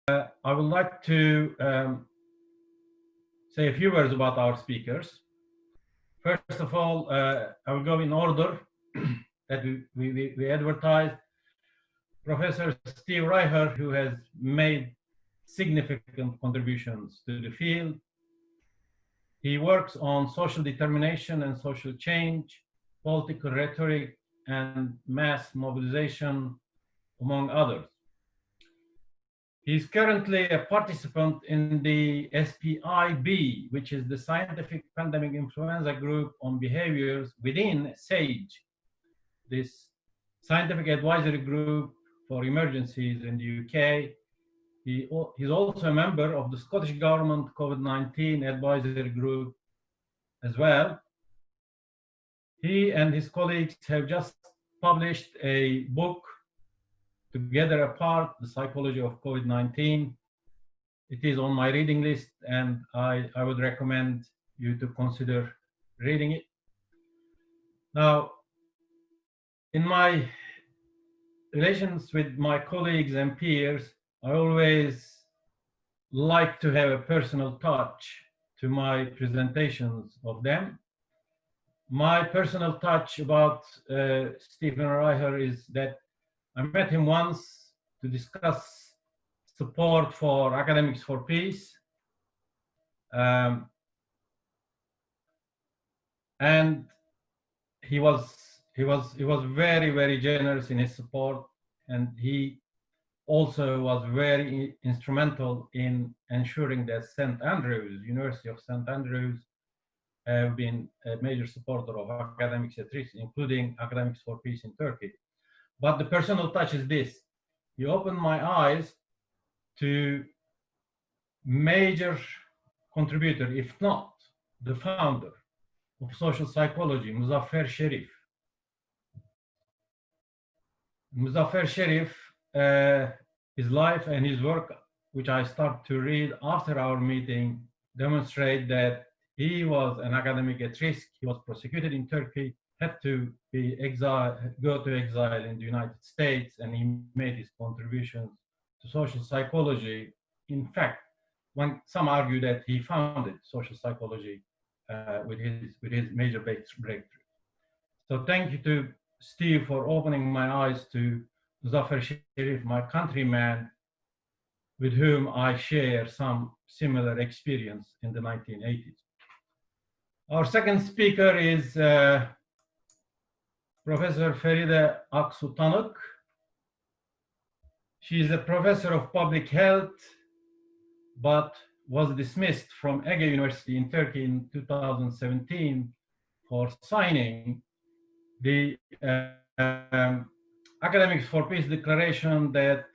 I would like to say a few words about our speakers. First of all, I will go in order that we advertised. Professor Steve Reicher, who has made significant contributions to the field. He works on social determination and social change, political rhetoric, and mass mobilization, among others. He's currently a participant in the SPIB, which is the Scientific Pandemic Influenza Group on Behaviors within SAGE, this scientific advisory group for emergencies in the UK. He's also a member of the Scottish Government COVID-19 Advisory Group as well. He and his colleagues have just published a book, Together Apart, The Psychology of COVID-19. It is on my reading list, and I would recommend you to consider reading it. Now, in my relations with my colleagues and peers, I always like to have a personal touch to my presentations of them. My personal touch about Stephen Reicher is that I met him once to discuss support for Academics for Peace. And he was very, very generous in his support, and he also was very instrumental in ensuring that St. Andrews, University of St. Andrews, have been a major supporter of academics at risk, including Academics for Peace in Turkey. But the personal touch is this: he opened my eyes to major contributor, if not the founder of social psychology, Muzaffer Sherif. Muzaffer Sherif, his life and his work, which I start to read after our meeting, demonstrate that he was an academic at risk. He was prosecuted in Turkey, had to be go to exile in the United States, and he made his contributions to social psychology. In fact, some argue that he founded social psychology with his major breakthrough. So thank you to Steve for opening my eyes to Muzaffer Sherif, my countryman, with whom I share some similar experience in the 1980s. Our second speaker is Professor Feride Aksu Tanık. She is a professor of public health, but was dismissed from Ege University in Turkey in 2017 for signing the Academics for Peace declaration that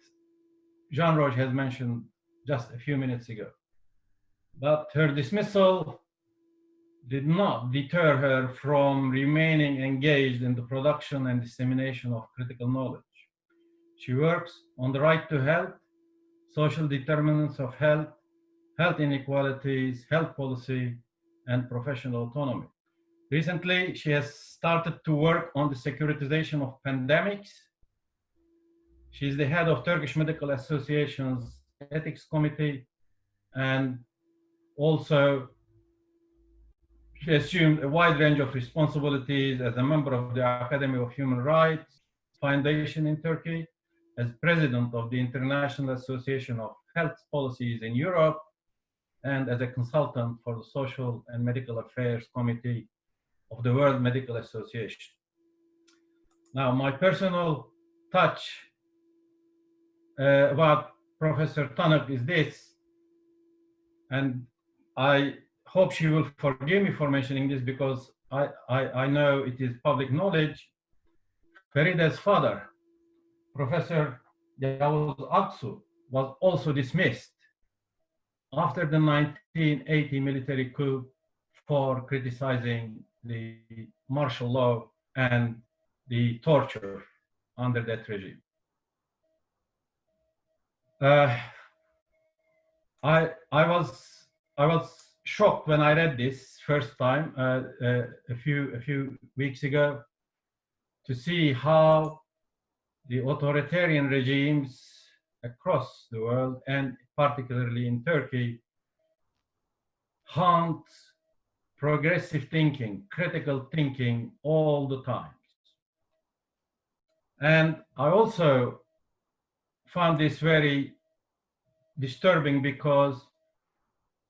Janroj has mentioned just a few minutes ago. But her dismissal did not deter her from remaining engaged in the production and dissemination of critical knowledge. She works on the right to health, social determinants of health, health inequalities, health policy, and professional autonomy. Recently, she has started to work on the securitization of pandemics. She is the head of Turkish Medical Association's Ethics Committee, and also she assumed a wide range of responsibilities as a member of the Academy of Human Rights Foundation in Turkey, as president of the International Association of Health Policies in Europe, and as a consultant for the Social and Medical Affairs Committee of the World Medical Association. Now, my personal touch about Professor Tanık is this, and I hope she will forgive me for mentioning this because I know it is public knowledge. Feride's father, Professor Aksu, was also dismissed after the 1980 military coup for criticizing the martial law and the torture under that regime. I was shocked when I read this first time a few weeks ago to see how the authoritarian regimes across the world, and particularly in Turkey, haunt progressive thinking, critical thinking all the time. And I also found this very disturbing because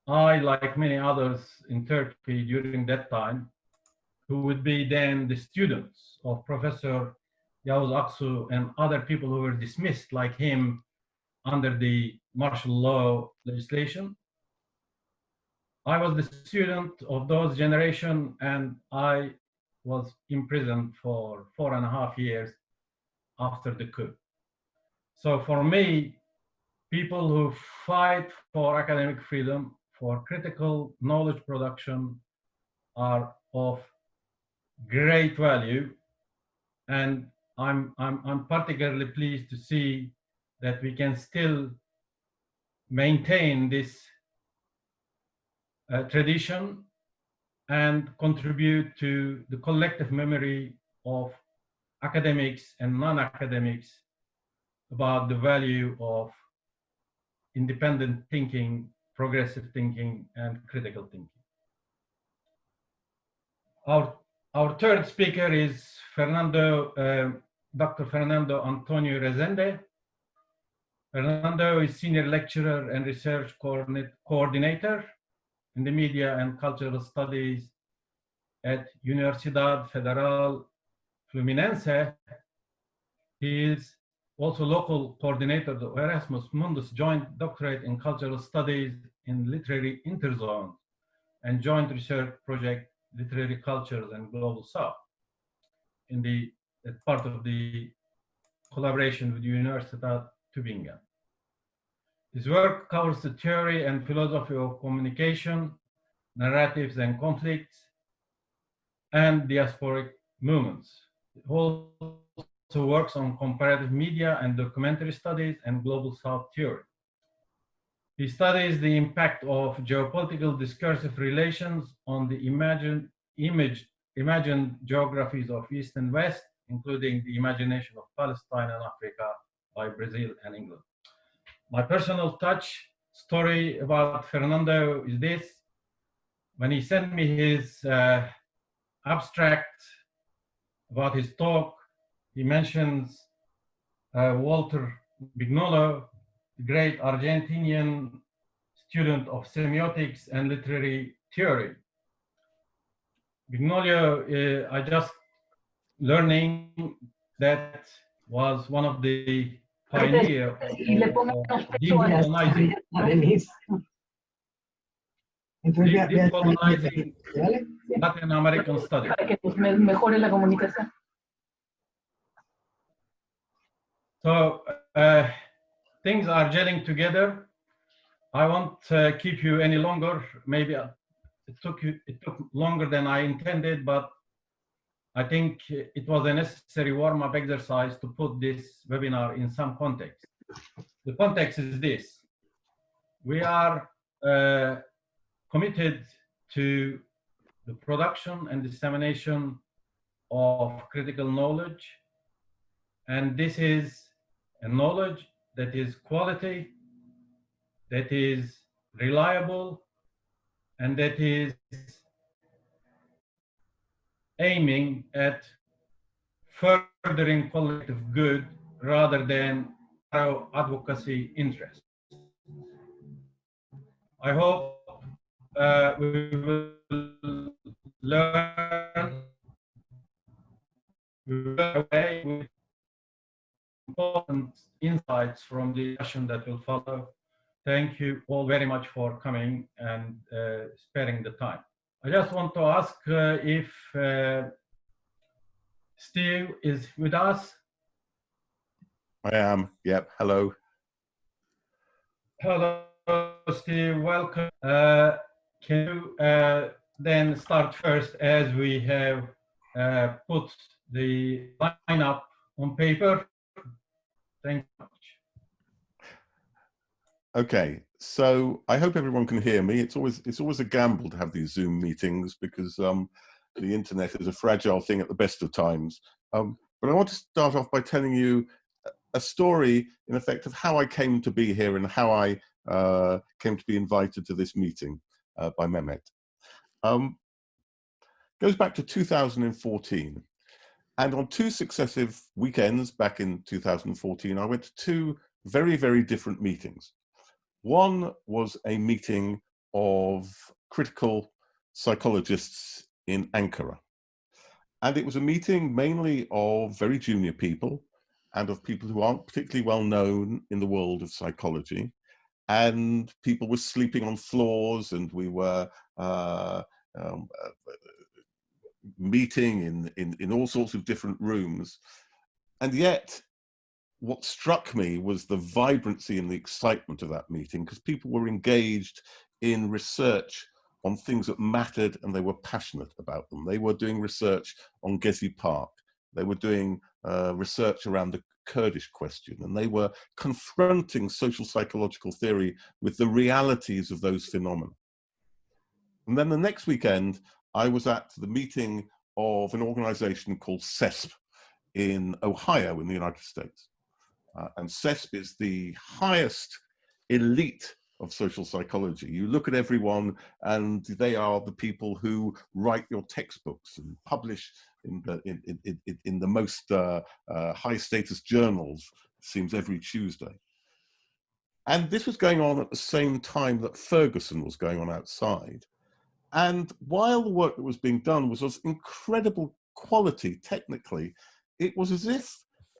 I, like many others in Turkey during that time, who would be then the students of Professor Yavuz Aksu and other people who were dismissed like him under the martial law legislation. I was the student of those generation, and I was imprisoned for 4.5 years after the coup. So for me, people who fight for academic freedom, for critical knowledge production, are of great value, and I'm particularly pleased to see that we can still maintain this tradition and contribute to the collective memory of academics and non-academics about the value of independent thinking, progressive thinking, and critical thinking. Our third speaker is Fernando, Dr. Fernando Antônio Resende. Fernando is senior lecturer and research coordinator in the media and cultural studies at Universidad Federal Fluminense. He is also local coordinator of the Erasmus Mundus Joint Doctorate in Cultural Studies in Literary Interzone and Joint Research Project Literary Cultures and Global South in the part of the collaboration with Universitat Tübingen. His work covers the theory and philosophy of communication, narratives and conflicts, and diasporic movements. He also works on comparative media and documentary studies and global South theory. He studies the impact of geopolitical discursive relations on the imagined geographies of East and West, including the imagination of Palestine and Africa by Brazil and England. My personal touch story about Fernando is this. When he sent me his abstract about his talk, he mentions Walter Bignolo, the great Argentinian student of semiotics and literary theory. Bignolo, I just learning that was one of the pioneers of decolonizing Latin American studies. So things are gelling together. I won't keep you any longer. Maybe it took longer than I intended, but I think it was a necessary warm-up exercise to put this webinar in some context. The context is this. We are committed to the production and dissemination of critical knowledge, and this is a knowledge that is quality, that is reliable, and that is aiming at furthering collective good rather than narrow advocacy interests. I hope we will learn away with important insights from the session that will follow. Thank you all very much for coming and sparing the time. I just want to ask if Steve is with us. I am, yep, hello. Hello, Steve, welcome. Can you then start first as we have put the lineup on paper? Thank you much. Okay, so I hope everyone can hear me. It's always a gamble to have these Zoom meetings because the internet is a fragile thing at the best of times. But I want to start off by telling you a story, in effect, of how I came to be here and how I came to be invited to this meeting by Mehmet. Goes back to 2014. And on 2 successive weekends back in 2014, I went to 2 very, very different meetings. One was a meeting of critical psychologists in Ankara. And it was a meeting mainly of very junior people and of people who aren't particularly well known in the world of psychology. And people were sleeping on floors, and we were meeting in all sorts of different rooms. And yet, what struck me was the vibrancy and the excitement of that meeting, because people were engaged in research on things that mattered, and they were passionate about them. They were doing research on Gezi Park. They were doing research around the Kurdish question, and they were confronting social psychological theory with the realities of those phenomena. And then the next weekend, I was at the meeting of an organization called CESP in Ohio in the United States. And CESP is the highest elite of social psychology. You look at everyone, and they are the people who write your textbooks and publish in the most high status journals, it seems, every Tuesday. And this was going on at the same time that Ferguson was going on outside. And while the work that was being done was of incredible quality technically, it was as if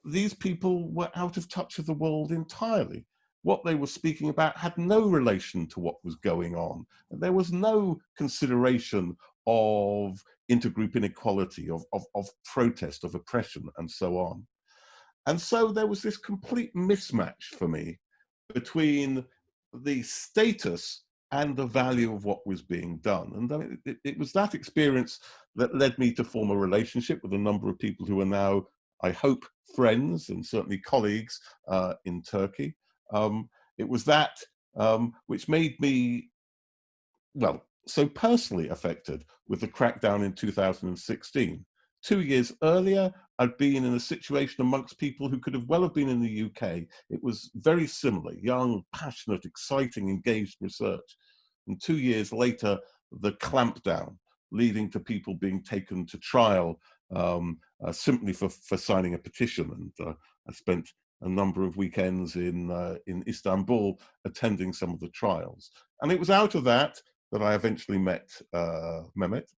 these people were out of touch with the world entirely. What they were speaking about had no relation to what was going on. There was no consideration of intergroup inequality, of protest, of oppression, and so on. And so there was this complete mismatch for me between the status and the value of what was being done. And it was that experience that led me to form a relationship with a number of people who are now, I hope, friends and certainly colleagues in Turkey. It was that which made me, well, so personally affected with the crackdown in 2016. 2 years earlier, I'd been in a situation amongst people who could have well have been in the UK. It was very similar: young, passionate, exciting, engaged research. And 2 years later, the clampdown, leading to people being taken to trial simply for signing a petition. And I spent a number of weekends in Istanbul attending some of the trials. And it was out of that I eventually met Mehmet.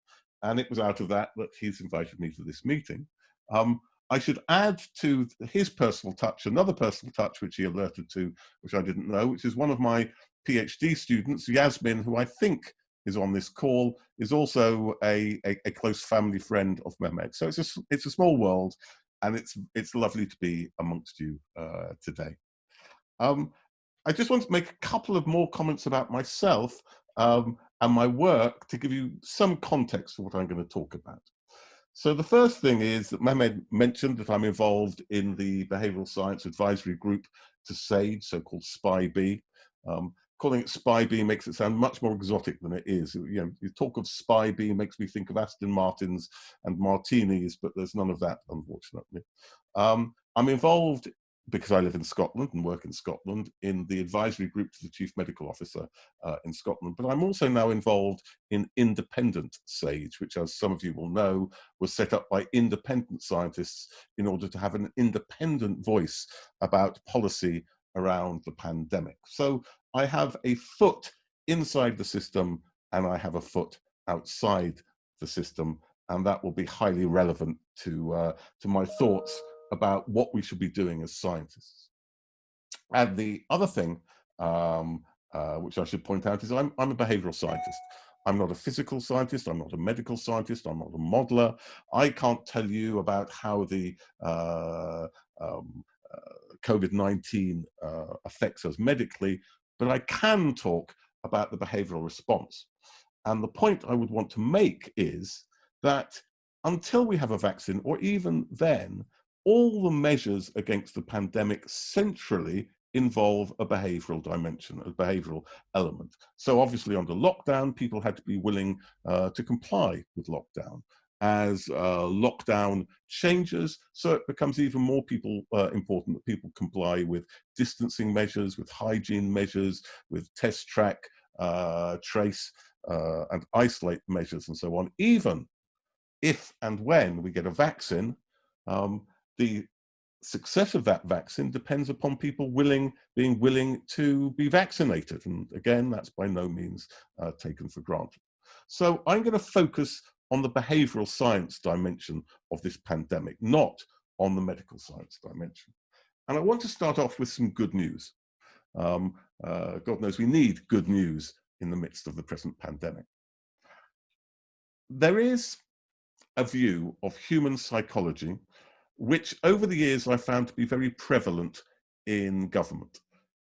And it was out of that he's invited me to this meeting. I should add to his personal touch, another personal touch which he alerted to, which I didn't know, which is one of my PhD students, Yasmin, who I think is on this call, is also a close family friend of Mehmet. So it's a small world, and it's lovely to be amongst you today. I just want to make a couple of more comments about myself and my work to give you some context for what I'm going to talk about. So the first thing is that Mehmet mentioned that I'm involved in the Behavioral Science Advisory Group to SAGE, so-called SPI-B. Calling it SPI-B makes it sound much more exotic than it is. You talk of SPI-B makes me think of Aston Martins and martinis, but there's none of that, unfortunately. I'm involved, because I live in Scotland and work in Scotland, in the advisory group to the Chief Medical Officer in Scotland. But I'm also now involved in Independent SAGE, which, as some of you will know, was set up by independent scientists in order to have an independent voice about policy around the pandemic. So I have a foot inside the system and I have a foot outside the system, and that will be highly relevant to my thoughts about what we should be doing as scientists. And the other thing, which I should point out, is I'm a behavioral scientist. I'm not a physical scientist, I'm not a medical scientist, I'm not a modeler. I can't tell you about how the COVID-19 affects us medically, but I can talk about the behavioral response. And the point I would want to make is that until we have a vaccine, or even then, all the measures against the pandemic centrally involve a behavioral dimension, a behavioral element. So obviously under lockdown, people had to be willing to comply with lockdown. as lockdown changes, so it becomes even more important that people comply with distancing measures, with hygiene measures, with test, track, trace, and isolate measures and so on. Even if and when we get a vaccine, the success of that vaccine depends upon people being willing to be vaccinated. And again, that's by no means taken for granted. So I'm going to focus on the behavioral science dimension of this pandemic, not on the medical science dimension. And I want to start off with some good news. God knows we need good news in the midst of the present pandemic. There is a view of human psychology which over the years I found to be very prevalent in government.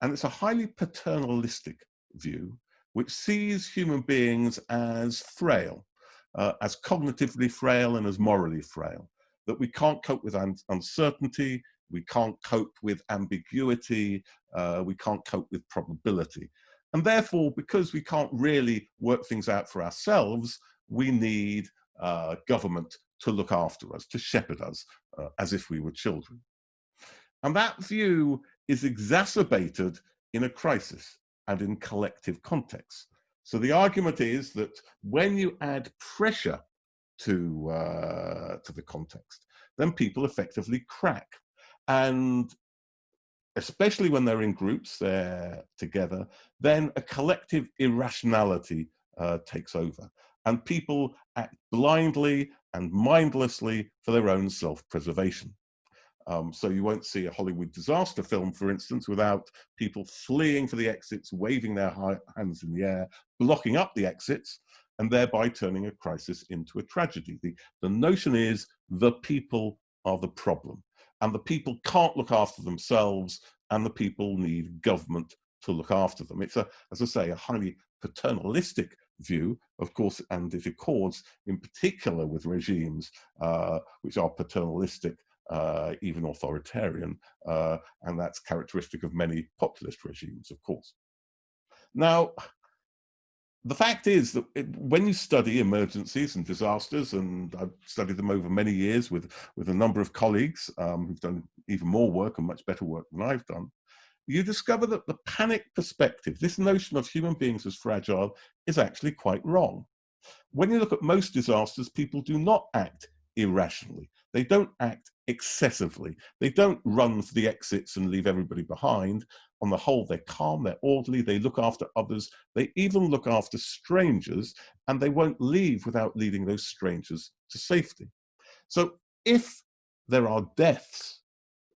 And it's a highly paternalistic view which sees human beings as frail, as cognitively frail and as morally frail, that we can't cope with uncertainty, we can't cope with ambiguity, we can't cope with probability. And therefore, because we can't really work things out for ourselves, we need government to look after us, to shepherd us, as if we were children. And that view is exacerbated in a crisis and in collective contexts. So the argument is that when you add pressure to the context, then people effectively crack. And especially when they're in groups, they're together, then a collective irrationality takes over. And people act blindly and mindlessly for their own self-preservation. So you won't see a Hollywood disaster film, for instance, without people fleeing for the exits, waving their hands in the air, blocking up the exits, and thereby turning a crisis into a tragedy. The notion is the people are the problem, and the people can't look after themselves, and the people need government to look after them. It's, as I say, a highly paternalistic view, of course, and it accords in particular with regimes which are paternalistic, even authoritarian, and that's characteristic of many populist regimes, of course. Now, the fact is that when you study emergencies and disasters, and I've studied them over many years with a number of colleagues who've done even more work and much better work than I've done, you discover that the panic perspective, this notion of human beings as fragile, is actually quite wrong. When you look at most disasters, people do not act irrationally. They don't act excessively. They don't run for the exits and leave everybody behind. On the whole, they're calm, they're orderly, they look after others, they even look after strangers, and they won't leave without leading those strangers to safety. So if there are deaths,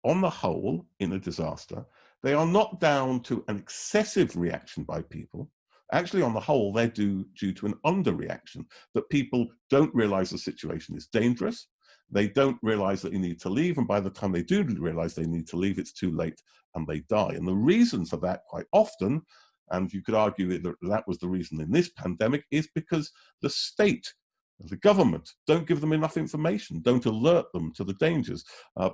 on the whole, in a disaster, they are not down to an excessive reaction by people. Actually, on the whole, they're due to an underreaction, that people don't realize the situation is dangerous. They don't realize that they need to leave. And by the time they do realize they need to leave, it's too late and they die. And the reason for that quite often, and you could argue that that was the reason in this pandemic, is because the state, the government, don't give them enough information, don't alert them to the dangers,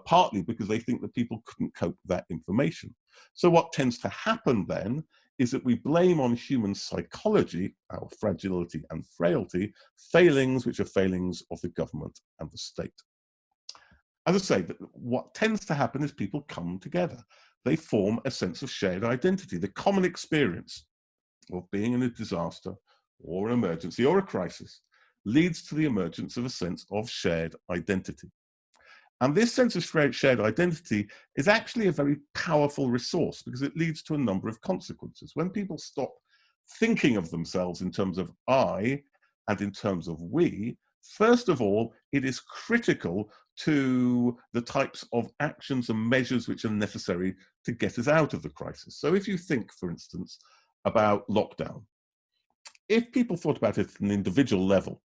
partly because they think that people couldn't cope with that information. So what tends to happen then is that we blame on human psychology, our fragility and frailty, failings which are failings of the government and the state. As I say, what tends to happen is people come together. They form a sense of shared identity. The common experience of being in a disaster or an emergency or a crisis leads to the emergence of a sense of shared identity. And this sense of shared identity is actually a very powerful resource because it leads to a number of consequences. When people stop thinking of themselves in terms of I and in terms of we, first of all, it is critical to the types of actions and measures which are necessary to get us out of the crisis. So if you think, for instance, about lockdown, if people thought about it at an individual level,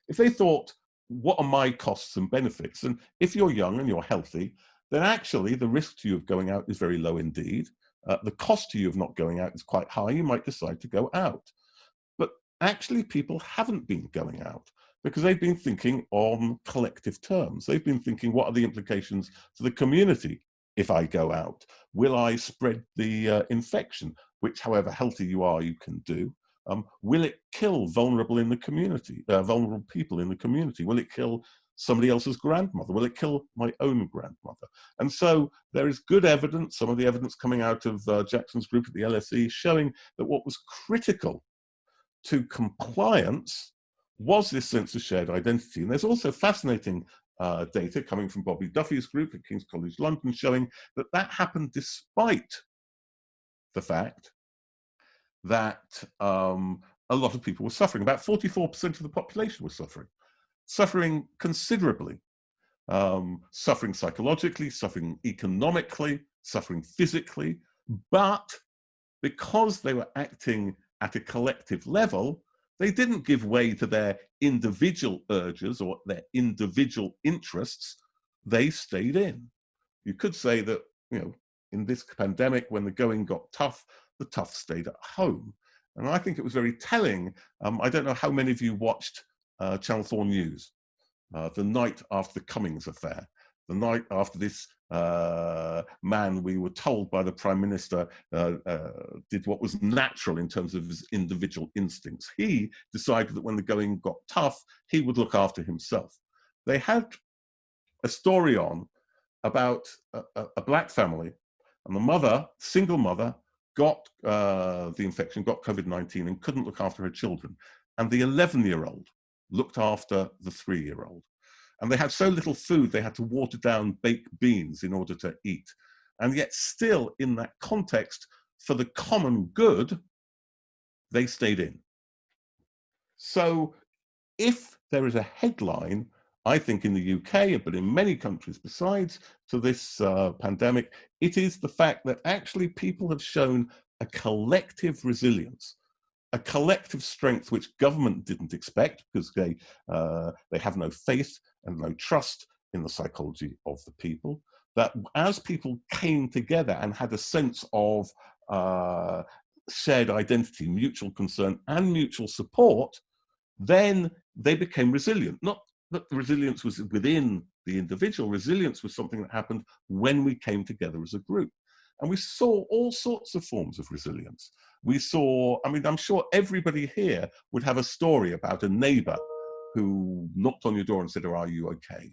if they thought, what are my costs and benefits? And if you're young and you're healthy, then actually the risk to you of going out is very low indeed. The cost to you of not going out is quite high. You might decide to go out. But actually people haven't been going out because they've been thinking on collective terms. They've been thinking, what are the implications for the community if I go out? Will I spread the infection, which however healthy you are, you can do. Will it kill vulnerable in the community, vulnerable people in the community? Will it kill somebody else's grandmother? Will it kill my own grandmother? And so there is good evidence, some of the evidence coming out of Jackson's group at the LSE, showing that what was critical to compliance was this sense of shared identity. And there's also fascinating data coming from Bobby Duffy's group at King's College London showing that that happened despite the fact that a lot of people were suffering. About 44% of the population was suffering considerably, suffering psychologically, suffering economically, suffering physically, but because they were acting at a collective level, they didn't give way to their individual urges or their individual interests. They stayed in. You could say that, you know, in this pandemic, when the going got tough, the tough stayed at home. And I think it was very telling. I don't know how many of you watched Channel 4 News the night after the Cummings affair, the night after this man, we were told by the Prime Minister, did what was natural in terms of his individual instincts. He decided that when the going got tough, he would look after himself. They had a story on about a black family, and the mother, single mother, got the infection, got COVID-19 and couldn't look after her children. And the 11-year-old looked after the 3-year-old. And they had so little food, they had to water down baked beans in order to eat. And yet still in that context, for the common good, they stayed in. So if there is a headline, I think in the UK, but in many countries besides, to this pandemic, it is the fact that actually people have shown a collective resilience, a collective strength which government didn't expect because they have no faith and no trust in the psychology of the people. That as people came together and had a sense of shared identity, mutual concern and mutual support, then they became resilient. Not that the resilience was within the individual, resilience was something that happened when we came together as a group. And we saw all sorts of forms of resilience. We saw, I mean, I'm sure everybody here would have a story about a neighbor who knocked on your door and said, "Oh, are you okay?"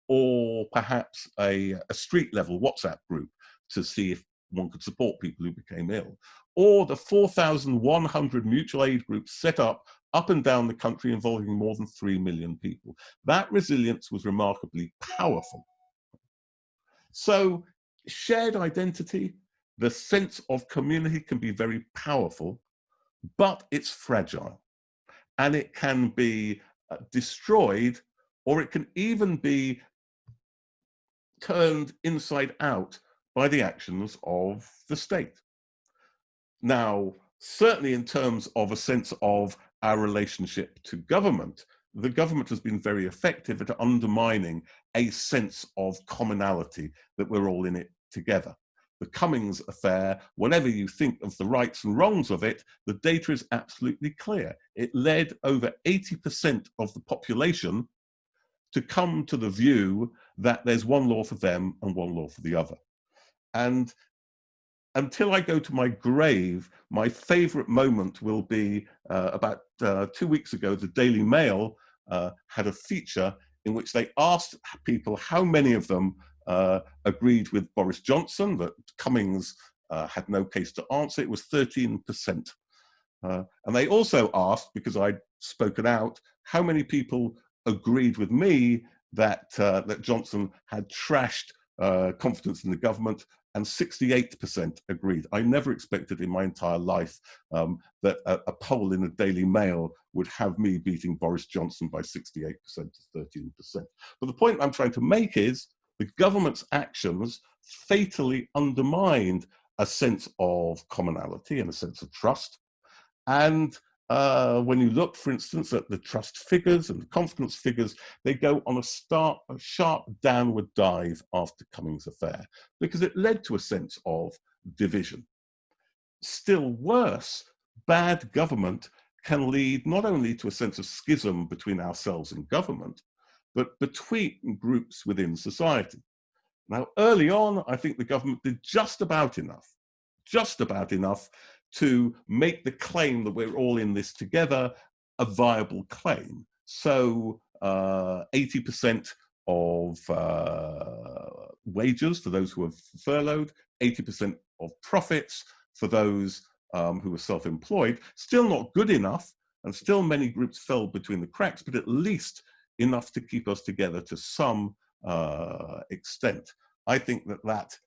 Or perhaps a street level WhatsApp group to see if one could support people who became ill. Or the 4,100 mutual aid groups set up and down the country involving more than 3 million people. That resilience was remarkably powerful. So shared identity, the sense of community can be very powerful, but it's fragile. And it can be destroyed, or it can even be turned inside out by the actions of the state. Now, certainly in terms of a sense of our relationship to government, the government has been very effective at undermining a sense of commonality, that we're all in it together. The Cummings affair, whatever you think of the rights and wrongs of it, the data is absolutely clear. It led over 80% of the population to come to the view that there's one law for them and one law for the other. And until I go to my grave, my favorite moment will be about 2 weeks ago, the Daily Mail had a feature in which they asked people how many of them agreed with Boris Johnson, that Cummings had no case to answer. It was 13%. And they also asked, because I'd spoken out, how many people agreed with me that, that Johnson had trashed confidence in the government, and 68% agreed. I never expected in my entire life that a poll in the Daily Mail would have me beating Boris Johnson by 68% to 13%. But the point I'm trying to make is the government's actions fatally undermined a sense of commonality and a sense of trust. And when you look, for instance, at the trust figures and the confidence figures, they go on a sharp downward dive after Cummings' affair, because it led to a sense of division. Still worse, bad government can lead not only to a sense of schism between ourselves and government, but between groups within society. Now, early on, I think the government did just about enough to make the claim that we're all in this together a viable claim. So 80% of wages for those who are furloughed, 80% of profits for those who are self-employed, still not good enough, and still many groups fell between the cracks, but at least enough to keep us together to some extent. I think that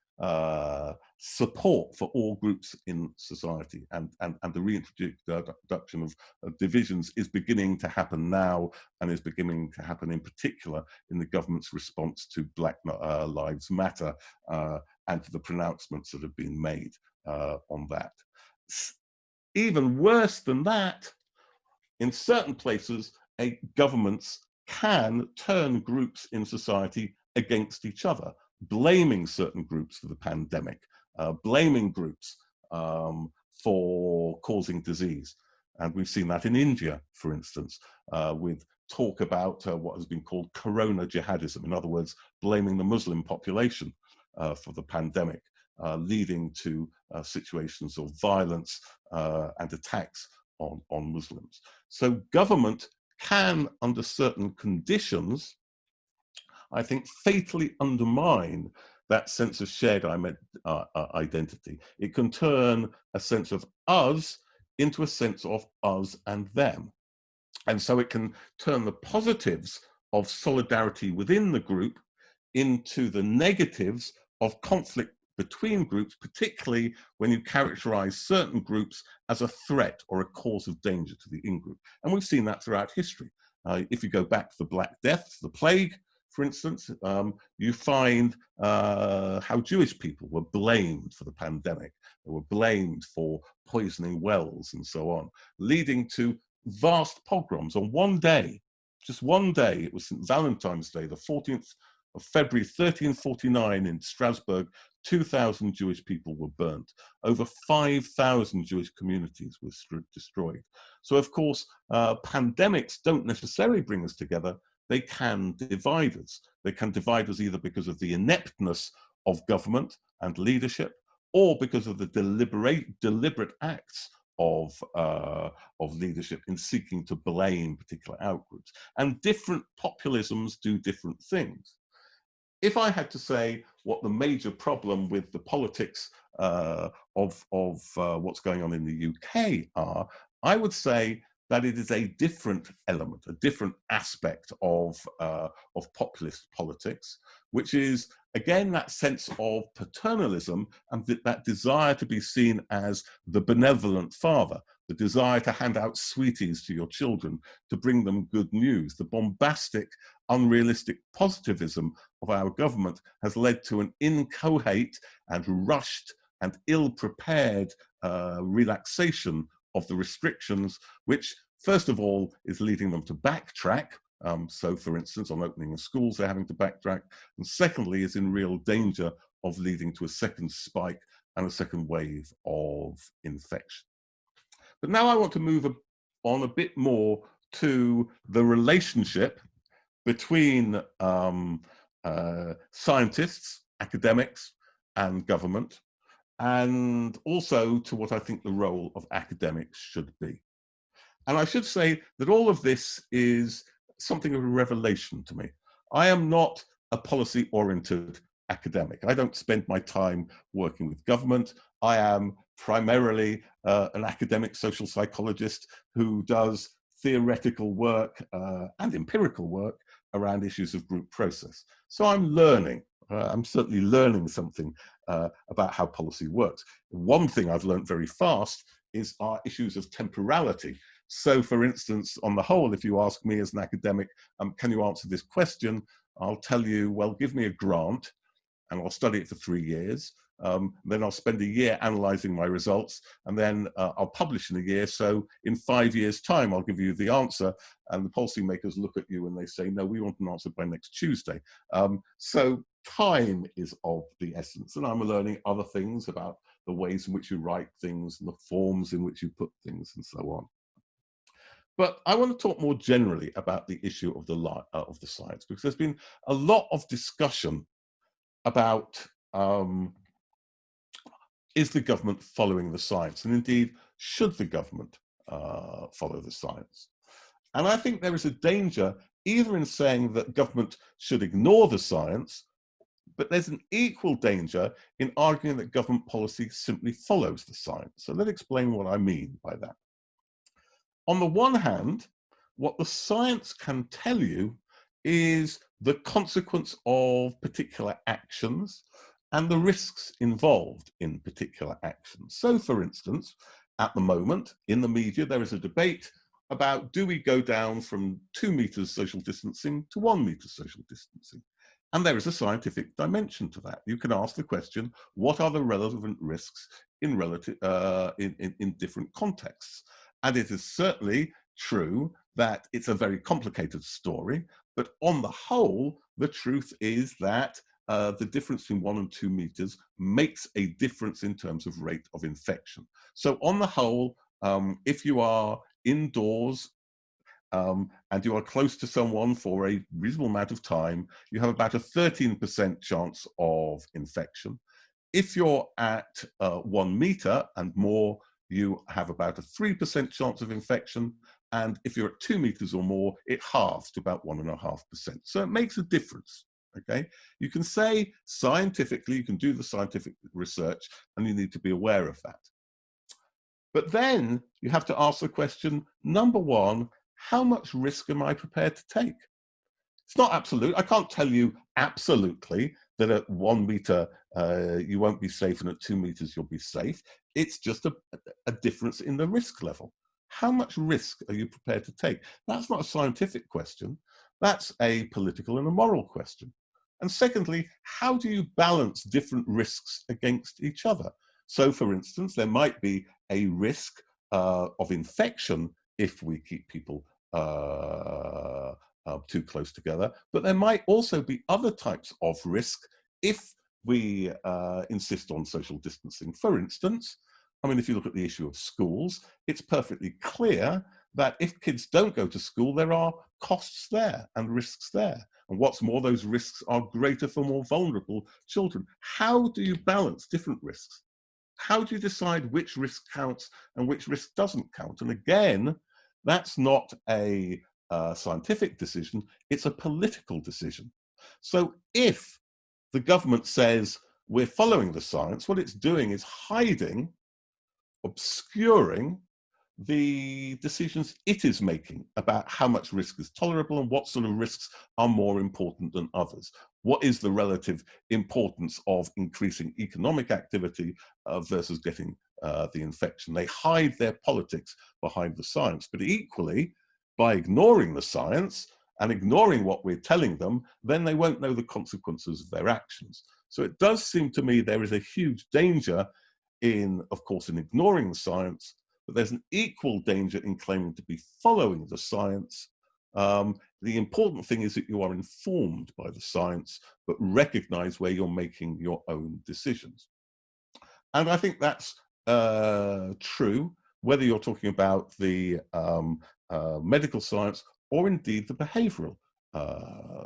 support for all groups in society and the reintroduction of divisions is beginning to happen now, and is beginning to happen in particular in the government's response to Black Lives Matter and to the pronouncements that have been made on that. Even worse than that, in certain places, governments can turn groups in society against each other, blaming certain groups for the pandemic, blaming groups for causing disease. And we've seen that in India, for instance, with talk about what has been called corona jihadism. In other words, blaming the Muslim population for the pandemic, leading to situations of violence and attacks on Muslims. So government can, under certain conditions, I think, fatally undermine that sense of shared identity. It can turn a sense of us into a sense of us and them. And so it can turn the positives of solidarity within the group into the negatives of conflict between groups, particularly when you characterize certain groups as a threat or a cause of danger to the in-group. And we've seen that throughout history. If you go back to the Black Death, the plague, for instance, you find how Jewish people were blamed for the pandemic. They were blamed for poisoning wells and so on, leading to vast pogroms on one day, just one day. It was St. Valentine's Day, the 14th of February 1349 in Strasbourg. 2,000 Jewish people were burnt. Over 5,000 Jewish communities were destroyed. So of course, pandemics don't necessarily bring us together. They can divide us. They can divide us either because of the ineptness of government and leadership, or because of the deliberate acts of leadership in seeking to blame particular outgroups. And different populisms do different things. If I had to say what the major problem with the politics of what's going on in the UK are, I would say that it is a different element, a different aspect of populist politics, which is, again, that sense of paternalism and that desire to be seen as the benevolent father, the desire to hand out sweeties to your children, to bring them good news. The bombastic, unrealistic positivism of our government has led to an inchoate and rushed and ill-prepared relaxation of the restrictions, which first of all is leading them to backtrack. So for instance, on opening of schools, they're having to backtrack. And secondly, is in real danger of leading to a second spike and a second wave of infection. But now I want to move on a bit more to the relationship between scientists, academics, and government, and also to what I think the role of academics should be. And I should say that all of this is something of a revelation to me. I am not a policy-oriented academic. I don't spend my time working with government. I am primarily an academic social psychologist who does theoretical work and empirical work around issues of group process. So I'm learning. I'm certainly learning something about how policy works. One thing I've learned very fast is our issues of temporality. So for instance, on the whole, if you ask me as an academic, can you answer this question? I'll tell you, well, give me a grant and I'll study it for 3 years. Then I'll spend a year analyzing my results, and then I'll publish in a year. So in 5 years' time, I'll give you the answer, and the policymakers look at you and they say, no, we want an answer by next Tuesday. So time is of the essence, and I'm learning other things about the ways in which you write things and the forms in which you put things and so on. But I want to talk more generally about the issue of the science, because there's been a lot of discussion about is the government following the science? And indeed, should the government follow the science? And I think there is a danger either in saying that government should ignore the science, but there's an equal danger in arguing that government policy simply follows the science. So let's explain what I mean by that. On the one hand, what the science can tell you is the consequence of particular actions and the risks involved in particular actions. So, for instance, at the moment, in the media, there is a debate about, do we go down from 2 meters social distancing to 1 meter social distancing? And there is a scientific dimension to that. You can ask the question, what are the relevant risks in different contexts? And it is certainly true that it's a very complicated story, but on the whole, the truth is that the difference between 1 and 2 meters makes a difference in terms of rate of infection. So on the whole, if you are indoors and you are close to someone for a reasonable amount of time, you have about a 13% chance of infection. If you're at 1 meter and more, you have about a 3% chance of infection. And if you're at 2 meters or more, it halves to about 1.5%. So it makes a difference. Okay, you can say scientifically, you can do the scientific research, and you need to be aware of that. But then you have to ask the question, number one, how much risk am I prepared to take? It's not absolute. I can't tell you absolutely that at 1 meter you won't be safe and at 2 meters you'll be safe. It's just a difference in the risk level. How much risk are you prepared to take? That's not a scientific question. That's a political and a moral question. And secondly, how do you balance different risks against each other? So, for instance, there might be a risk of infection if we keep people too close together, but there might also be other types of risk if we insist on social distancing. For instance, I mean, if you look at the issue of schools, it's perfectly clear that if kids don't go to school, there are costs there and risks there. And what's more, those risks are greater for more vulnerable children. How do you balance different risks? How do you decide which risk counts and which risk doesn't count? And again, that's not a scientific decision, it's a political decision. So if the government says we're following the science, what it's doing is hiding, obscuring the decisions it is making about how much risk is tolerable and what sort of risks are more important than others. What is the relative importance of increasing economic activity versus getting the infection? They hide their politics behind the science, but equally, by ignoring the science and ignoring what we're telling them, then they won't know the consequences of their actions. So it does seem to me there is a huge danger in, of course, in ignoring the science, but there's an equal danger in claiming to be following the science. The important thing is that you are informed by the science, but recognize where you're making your own decisions. And I think that's true, whether you're talking about the medical science or indeed the behavioral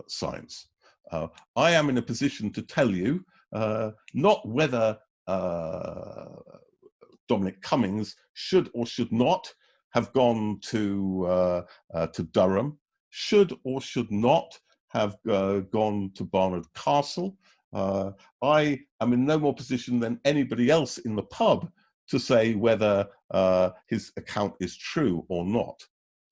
science. I am in a position to tell you not whether Dominic Cummings should or should not have gone to Durham, should or should not have gone to Barnard Castle. I am in no more position than anybody else in the pub to say whether his account is true or not.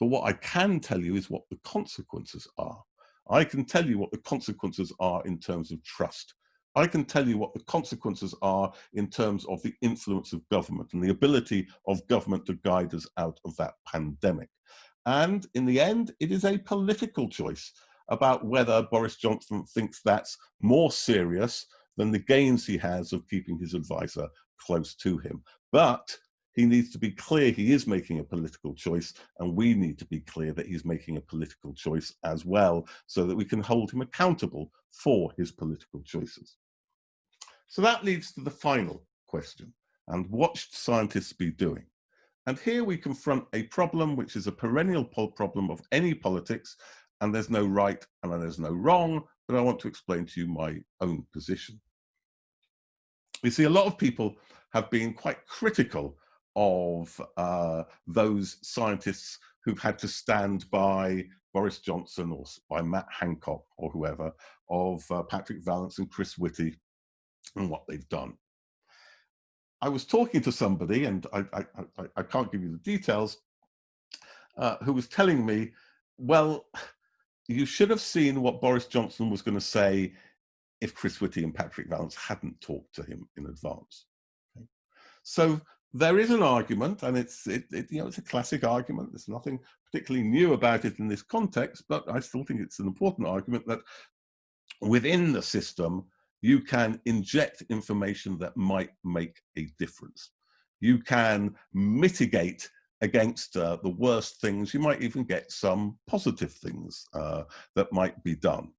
But what I can tell you is what the consequences are. I can tell you what the consequences are in terms of trust. I can tell you what the consequences are in terms of the influence of government and the ability of government to guide us out of that pandemic. And in the end, it is a political choice about whether Boris Johnson thinks that's more serious than the gains he has of keeping his advisor close to him. But he needs to be clear he is making a political choice, and we need to be clear that he's making a political choice as well, so that we can hold him accountable for his political choices. So that leads to the final question, and what should scientists be doing? And here we confront a problem which is a perennial problem of any politics, and there's no right and there's no wrong, but I want to explain to you my own position. We see a lot of people have been quite critical of those scientists who've had to stand by Boris Johnson or by Matt Hancock or whoever, of Patrick Vallance and Chris Whitty and what they've done. I was talking to somebody, and I can't give you the details, who was telling me, well, you should have seen what Boris Johnson was going to say if Chris Whitty and Patrick Vallance hadn't talked to him in advance. Okay. So there is an argument, and it's a classic argument. There's nothing particularly new about it in this context, but I still think it's an important argument that within the system, you can inject information that might make a difference. You can mitigate against the worst things. You might even get some positive things that might be done.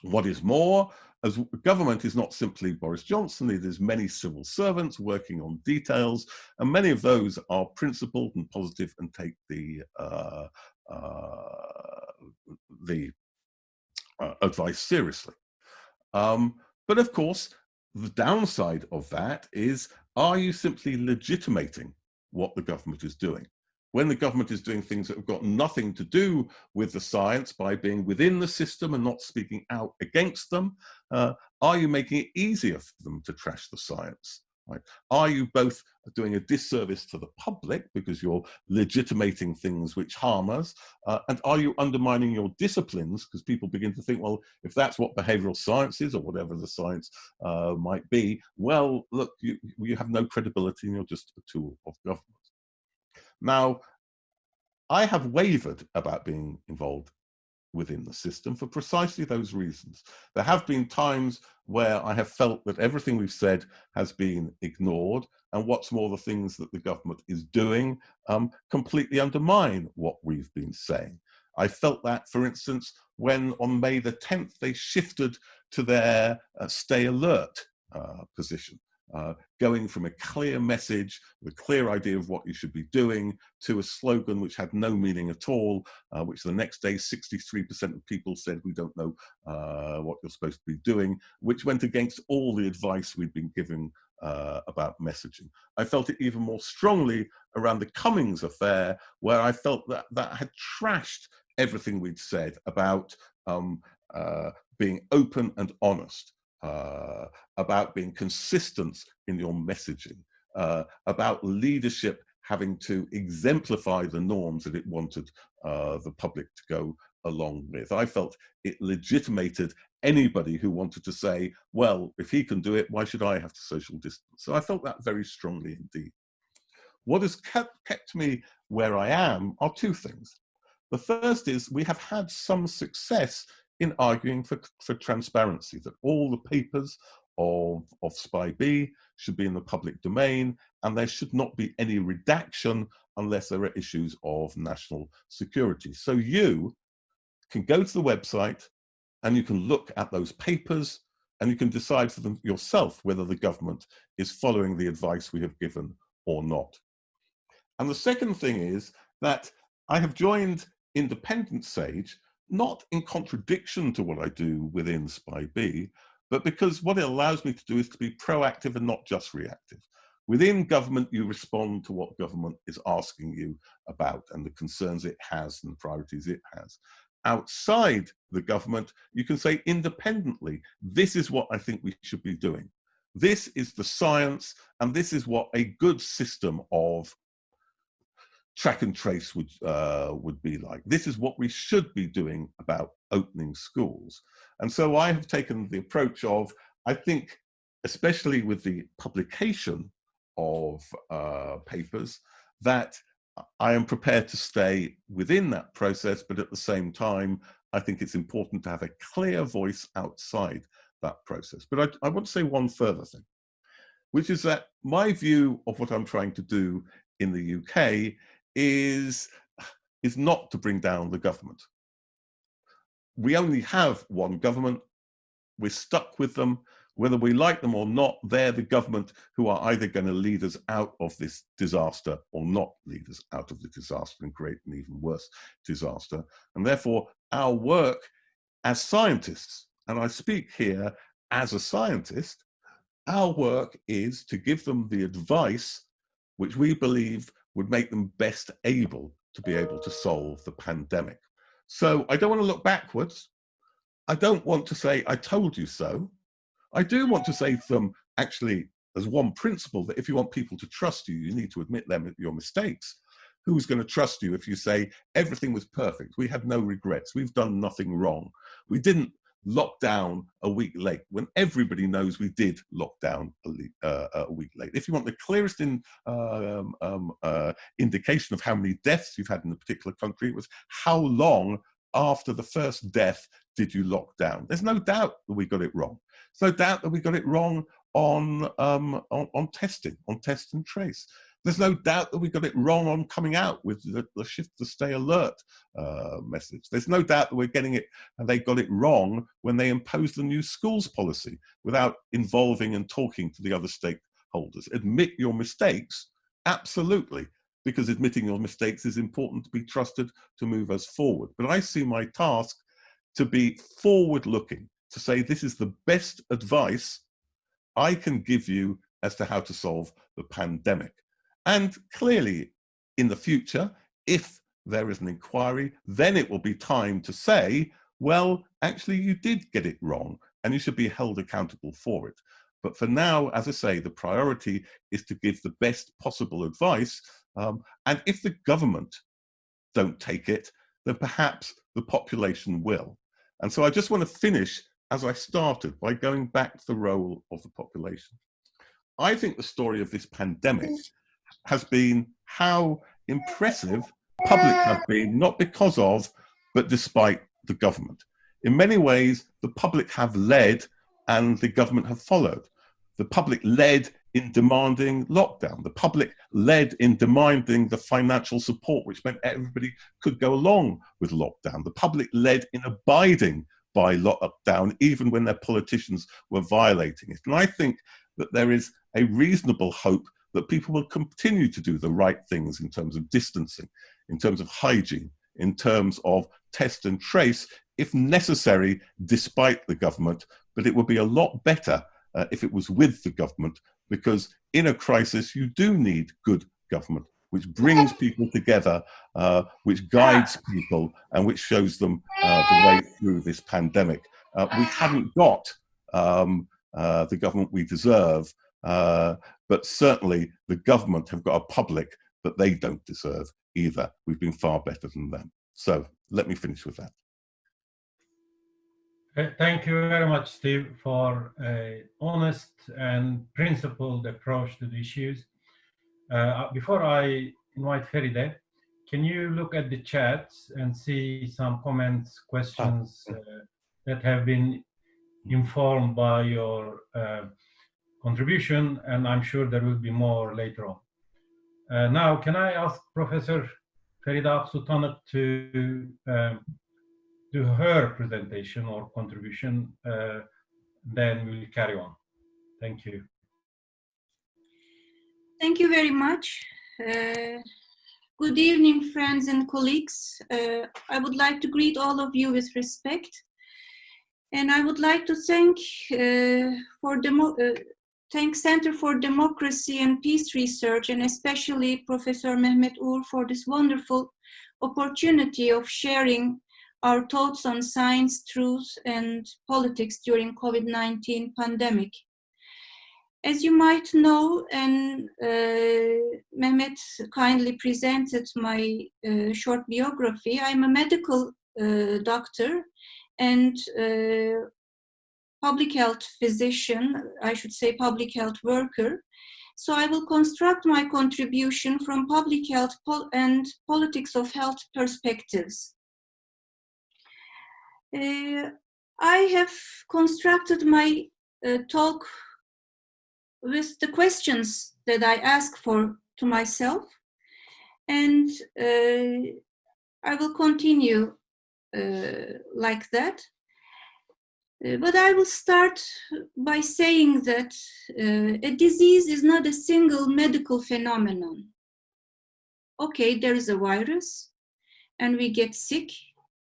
What is more, as government is not simply Boris Johnson, it is many civil servants working on details, and many of those are principled and positive and take the advice seriously. But of course, the downside of that is, are you simply legitimating what the government is doing? When the government is doing things that have got nothing to do with the science by being within the system and not speaking out against them, are you making it easier for them to trash the science? Right? Are you both doing a disservice to the public because you're legitimating things which harm us, and are you undermining your disciplines because people begin to think, well, if that's what behavioral science is or whatever the science might be, well, look, you have no credibility and you're just a tool of government. Now, I have wavered about being involved within the system for precisely those reasons. There have been times where I have felt that everything we've said has been ignored, and what's more, the things that the government is doing completely undermine what we've been saying. I felt that, for instance, when on May the 10th they shifted to their stay alert position. Going from a clear message, with a clear idea of what you should be doing, to a slogan which had no meaning at all, which the next day 63% of people said, we don't know what you're supposed to be doing, which went against all the advice we'd been giving about messaging. I felt it even more strongly around the Cummings affair, where I felt that that had trashed everything we'd said about being open and honest. About being consistent in your messaging, about leadership having to exemplify the norms that it wanted the public to go along with. I felt it legitimated anybody who wanted to say, well, if he can do it, why should I have to social distance? So I felt that very strongly indeed. What has kept me where I am are two things. The first is we have had some success in arguing for transparency, that all the papers of SPI-B should be in the public domain, and there should not be any redaction unless there are issues of national security. So you can go to the website and you can look at those papers and you can decide for them yourself whether the government is following the advice we have given or not. And the second thing is that I have joined Independent Sage not in contradiction to what I do within SPI-B, but because what it allows me to do is to be proactive and not just reactive. Within government, you respond to what government is asking you about and the concerns it has and the priorities it has. Outside the government, you can say independently, this is what I think we should be doing. This is the science, and this is what a good system of track and trace would be like. This is what we should be doing about opening schools. And so I have taken the approach of, I think, especially with the publication of papers, that I am prepared to stay within that process, but at the same time, I think it's important to have a clear voice outside that process. But I want to say one further thing, which is that my view of what I'm trying to do in the UK is not to bring down the government. We only have one government. We're stuck with them. Whether we like them or not, they're the government who are either going to lead us out of this disaster or not lead us out of the disaster and create an even worse disaster. And therefore, our work as scientists, and I speak here as a scientist, Our work is to give them the advice which we believe would make them best able to be able to solve the pandemic. So I don't want to look backwards. I don't want to say, I told you so. I do want to say to them, actually, as one principle, that if you want people to trust you, you need to admit your mistakes. Who's going to trust you if you say everything was perfect? We have no regrets. We've done nothing wrong. We didn't lock down a week late when everybody knows we did lock down a week late. If you want the clearest indication of how many deaths you've had in a particular country, it was how long after the first death did you lock down? There's no doubt that we got it wrong. There's no doubt that we got it wrong on testing, on test and trace. There's no doubt that we got it wrong on coming out with the shift to stay alert message. There's no doubt that we're getting it, and they got it wrong when they imposed the new schools policy without involving and talking to the other stakeholders. Admit your mistakes, absolutely, because admitting your mistakes is important to be trusted to move us forward. But I see my task to be forward-looking, to say this is the best advice I can give you as to how to solve the pandemic. And clearly, in the future, if there is an inquiry, then it will be time to say, well, actually, you did get it wrong, and you should be held accountable for it. But for now, as I say, the priority is to give the best possible advice. And if the government don't take it, then perhaps the population will. And so I just want to finish as I started by going back to the role of the population. I think the story of this pandemic has been how impressive public have been, not because of, but despite the government. In many ways, the public have led and the government have followed. The public led in demanding lockdown. The public led in demanding the financial support, which meant everybody could go along with lockdown. The public led in abiding by lockdown, even when their politicians were violating it. And I think that there is a reasonable hope that people will continue to do the right things in terms of distancing, in terms of hygiene, in terms of test and trace, if necessary, despite the government. But it would be a lot better if it was with the government, because in a crisis, you do need good government, which brings people together, which guides people, and which shows them the way through this pandemic. We haven't got the government we deserve, but certainly the government have got a public that they don't deserve either. We've been far better than them. So let me finish with that. Thank you very much, Steve, for an honest and principled approach to the issues. Before I invite Feride, can you look at the chats and see some comments, questions that have been informed by your contribution, and I'm sure there will be more later on. Now, can I ask Professor Feride Aksu Tanık to do her presentation or contribution, then we'll carry on. Thank you. Thank you very much. Good evening, friends and colleagues. I would like to greet all of you with respect. And I would like to thank Center for Democracy and Peace Research, and especially Professor Mehmet Uğur, for this wonderful opportunity of sharing our thoughts on science, truth, and politics during COVID-19 pandemic. As you might know, and Mehmet kindly presented my short biography, I'm a medical doctor and public health physician, I should say public health worker. So I will construct my contribution from public health and politics of health perspectives. I have constructed my talk with the questions that I ask to myself, and I will continue like that. But I will start by saying that a disease is not a single medical phenomenon. Okay, there is a virus and we get sick,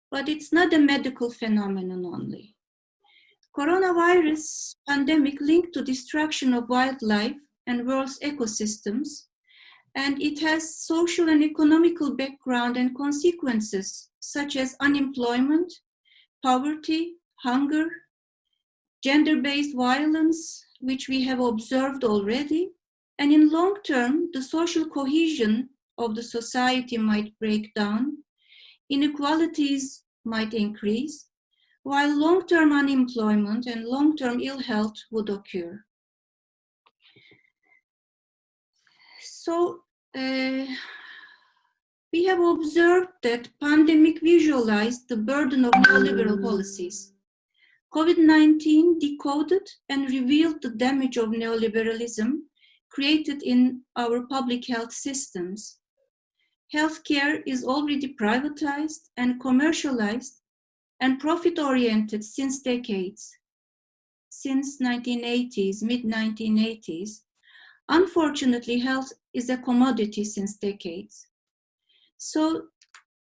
but it's not a medical phenomenon only. Coronavirus pandemic linked to destruction of wildlife and world's ecosystems, and it has social and economical background and consequences such as unemployment, poverty, hunger, gender-based violence, which we have observed already, and in long term, the social cohesion of the society might break down, inequalities might increase, while long-term unemployment and long-term ill health would occur. So, we have observed that pandemic visualized the burden of neoliberal policies. COVID-19 decoded and revealed the damage of neoliberalism created in our public health systems. Healthcare is already privatized and commercialized and profit-oriented since decades, since 1980s, mid-1980s. Unfortunately, health is a commodity since decades. So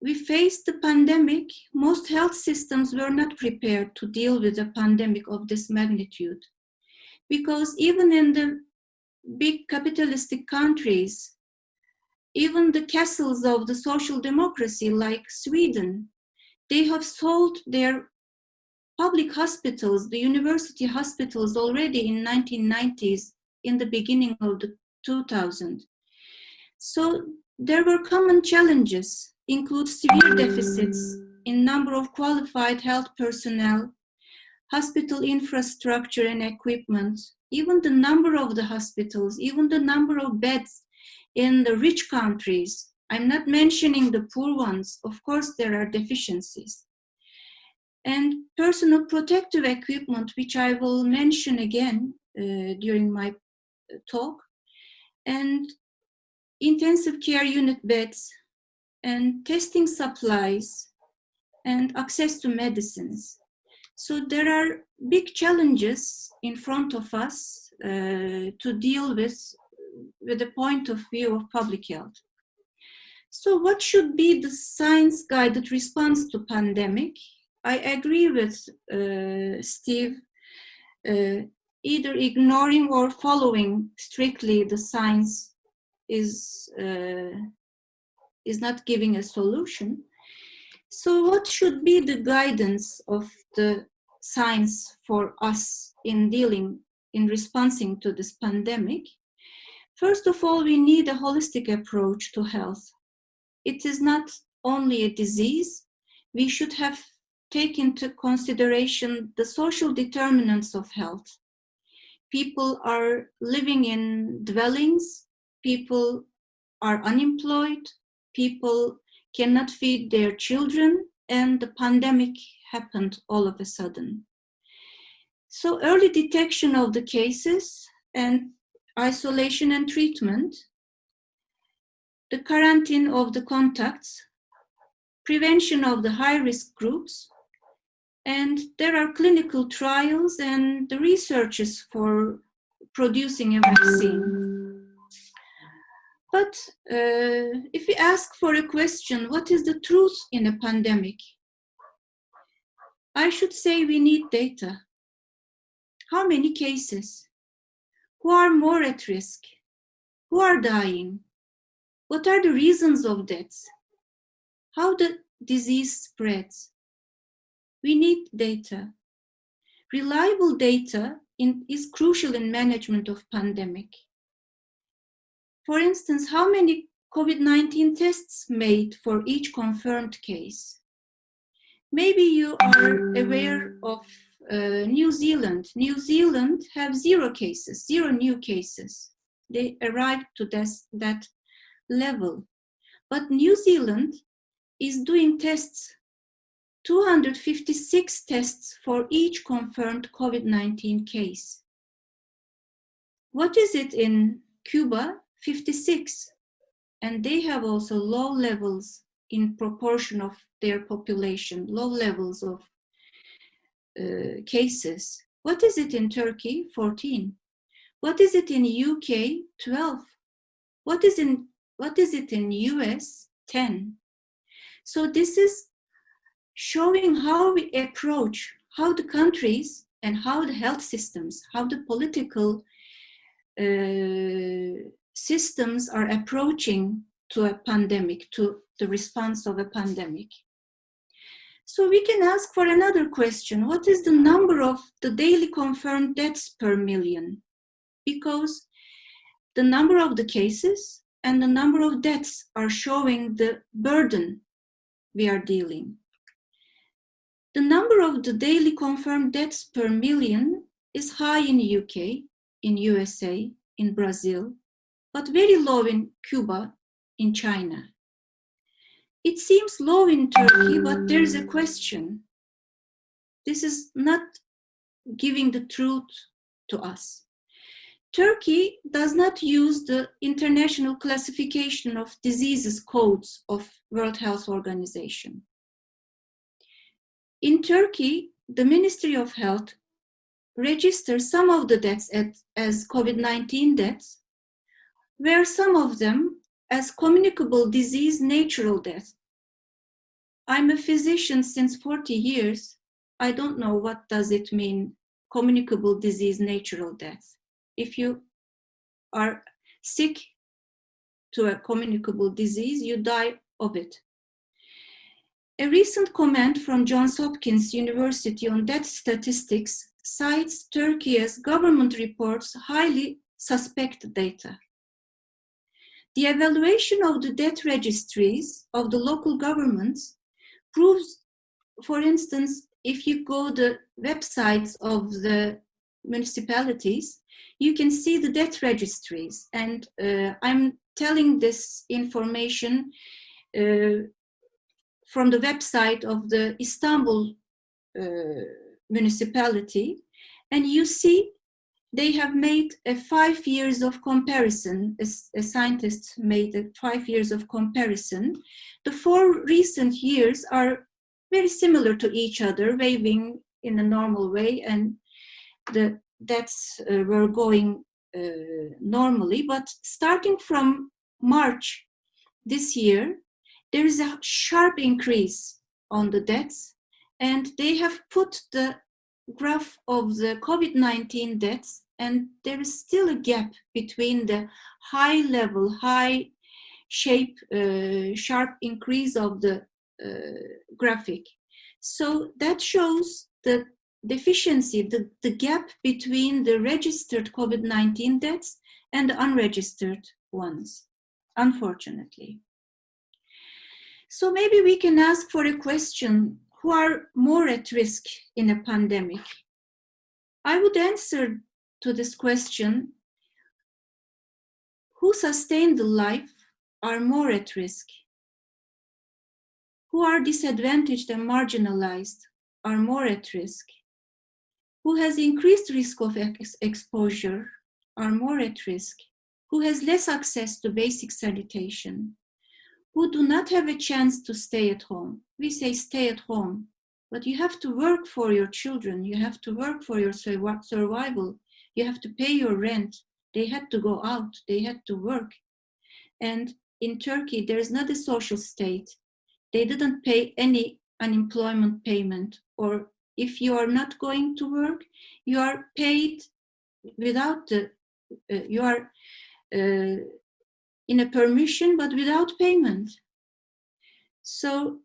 we faced the pandemic. Most health systems were not prepared to deal with a pandemic of this magnitude, because even in the big capitalistic countries, even the castles of the social democracy like Sweden, they have sold their public hospitals, the university hospitals, already in 1990s, in the beginning of the 2000s. So there were common challenges, include severe deficits in number of qualified health personnel, hospital infrastructure and equipment, even the number of the hospitals, even the number of beds in the rich countries. I'm not mentioning the poor ones. Of course, there are deficiencies. And personal protective equipment, which I will mention again during my talk, and intensive care unit beds, and testing supplies, and access to medicines. So there are big challenges in front of us to deal with the point of view of public health. So what should be the science-guided response to pandemic? I agree with Steve, either ignoring or following strictly the science is not giving a solution. So what should be the guidance of the science for us in responding to this pandemic? First of all, we need a holistic approach to health. It is not only a disease. We should have taken into consideration the social determinants of health. People are living in dwellings, people are unemployed, people cannot feed their children, and the pandemic happened all of a sudden. So early detection of the cases and isolation and treatment, the quarantine of the contacts, prevention of the high-risk groups, and there are clinical trials and the researches for producing a vaccine. But if we ask for a question, what is the truth in a pandemic? I should say we need data. How many cases? Who are more at risk? Who are dying? What are the reasons of deaths? How the disease spreads? We need data. Reliable data is crucial in management of pandemic. For instance, how many COVID-19 tests made for each confirmed case? Maybe you are aware of New Zealand. New Zealand have 0 cases, 0 new cases. They arrived to that level. But New Zealand is doing tests, 256 tests for each confirmed COVID-19 case. What is it in Cuba? 56. And they have also low levels in proportion of their population, low levels of cases. What is it in Turkey? 14. What is it in UK? 12. What is it in US? 10. So this is showing how we approach, how the countries and how the health systems, how the political systems are approaching to a pandemic, to the response of a pandemic. So we can ask for another question. What is the number of the daily confirmed deaths per million? Because the number of the cases and the number of deaths are showing the burden we are dealing. The number of the daily confirmed deaths per million is high in the UK, in USA, in Brazil, but very low in Cuba, in China. It seems low in Turkey, but there's a question. This is not giving the truth to us. Turkey does not use the international classification of diseases codes of World Health Organization. In Turkey, the Ministry of Health registers some of the deaths as COVID-19 deaths, where some of them as communicable disease natural death. I'm a physician since 40 years. I don't know what does it mean, communicable disease natural death. If you are sick to a communicable disease, you die of it. A recent comment from Johns Hopkins University on death statistics cites Turkey as government reports highly suspect data. The evaluation of the death registries of the local governments proves, for instance, if you go to the websites of the municipalities, you can see the death registries. And I'm telling this information from the website of the Istanbul municipality. And you see they have made a 5 years of comparison. A scientist made a 5 years of comparison. The 4 recent years are very similar to each other, waving in a normal way, and the deaths were going normally. But starting from March this year, there is a sharp increase on the deaths, and they have put the graph of the COVID-19 deaths, and there is still a gap between the high level, high shape, sharp increase of the graphic. So that shows the deficiency, the gap between the registered COVID-19 deaths and the unregistered ones, unfortunately. So maybe we can ask for a question: who are more at risk in a pandemic? I would answer to this question: who sustain the life are more at risk. Who are disadvantaged and marginalized are more at risk. Who has increased risk of exposure are more at risk. Who has less access to basic sanitation. Who do not have a chance to stay at home. We say stay at home, but you have to work for your children. You have to work for your survival. You have to pay your rent. They had to go out. They had to work. And in Turkey, there is not a social state. They didn't pay any unemployment payment, or if you are not going to work, you are paid without the, you are in a permission, but without payment. So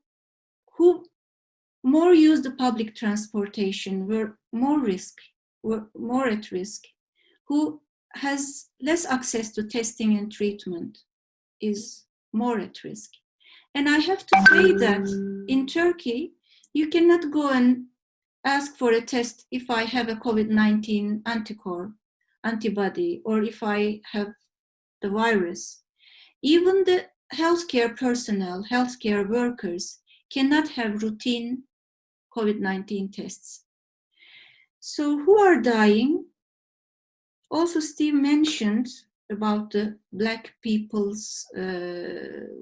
who more use the public transportation were more at risk. Who has less access to testing and treatment is more at risk. And I have to say that in Turkey, you cannot go and ask for a test if I have a COVID-19 antibody, or if I have the virus. Even the healthcare personnel, healthcare workers cannot have routine COVID-19 tests. So who are dying? Also, Steve mentioned about the Black people's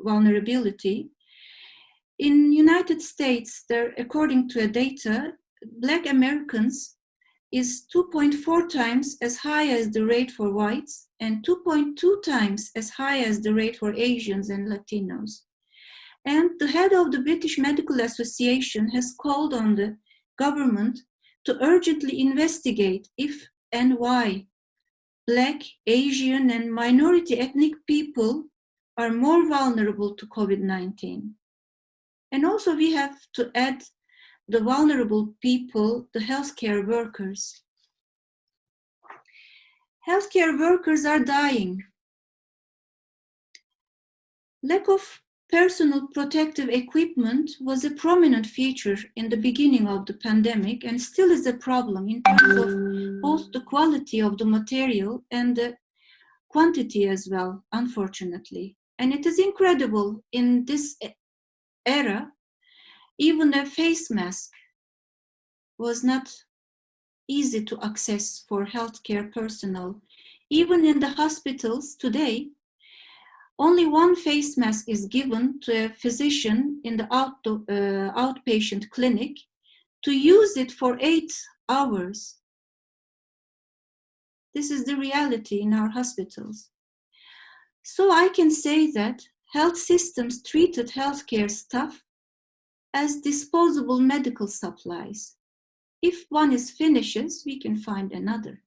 vulnerability. In United States, there, according to a data, Black Americans is 2.4 times as high as the rate for whites, and 2.2 times as high as the rate for Asians and Latinos. And the head of the British Medical Association has called on the government to urgently investigate if and why Black, Asian, and minority ethnic people are more vulnerable to COVID-19. And also we have to add the vulnerable people, the healthcare workers. Healthcare workers are dying. Lack of personal protective equipment was a prominent feature in the beginning of the pandemic and still is a problem in terms of both the quality of the material and the quantity as well, unfortunately. And it is incredible in this era, even a face mask was not easy to access for healthcare personnel. Even in the hospitals today, only one face mask is given to a physician in the outpatient clinic to use it for 8 hours. This is the reality in our hospitals. So I can say that health systems treated healthcare staff as disposable medical supplies. If one is finishes, we can find another.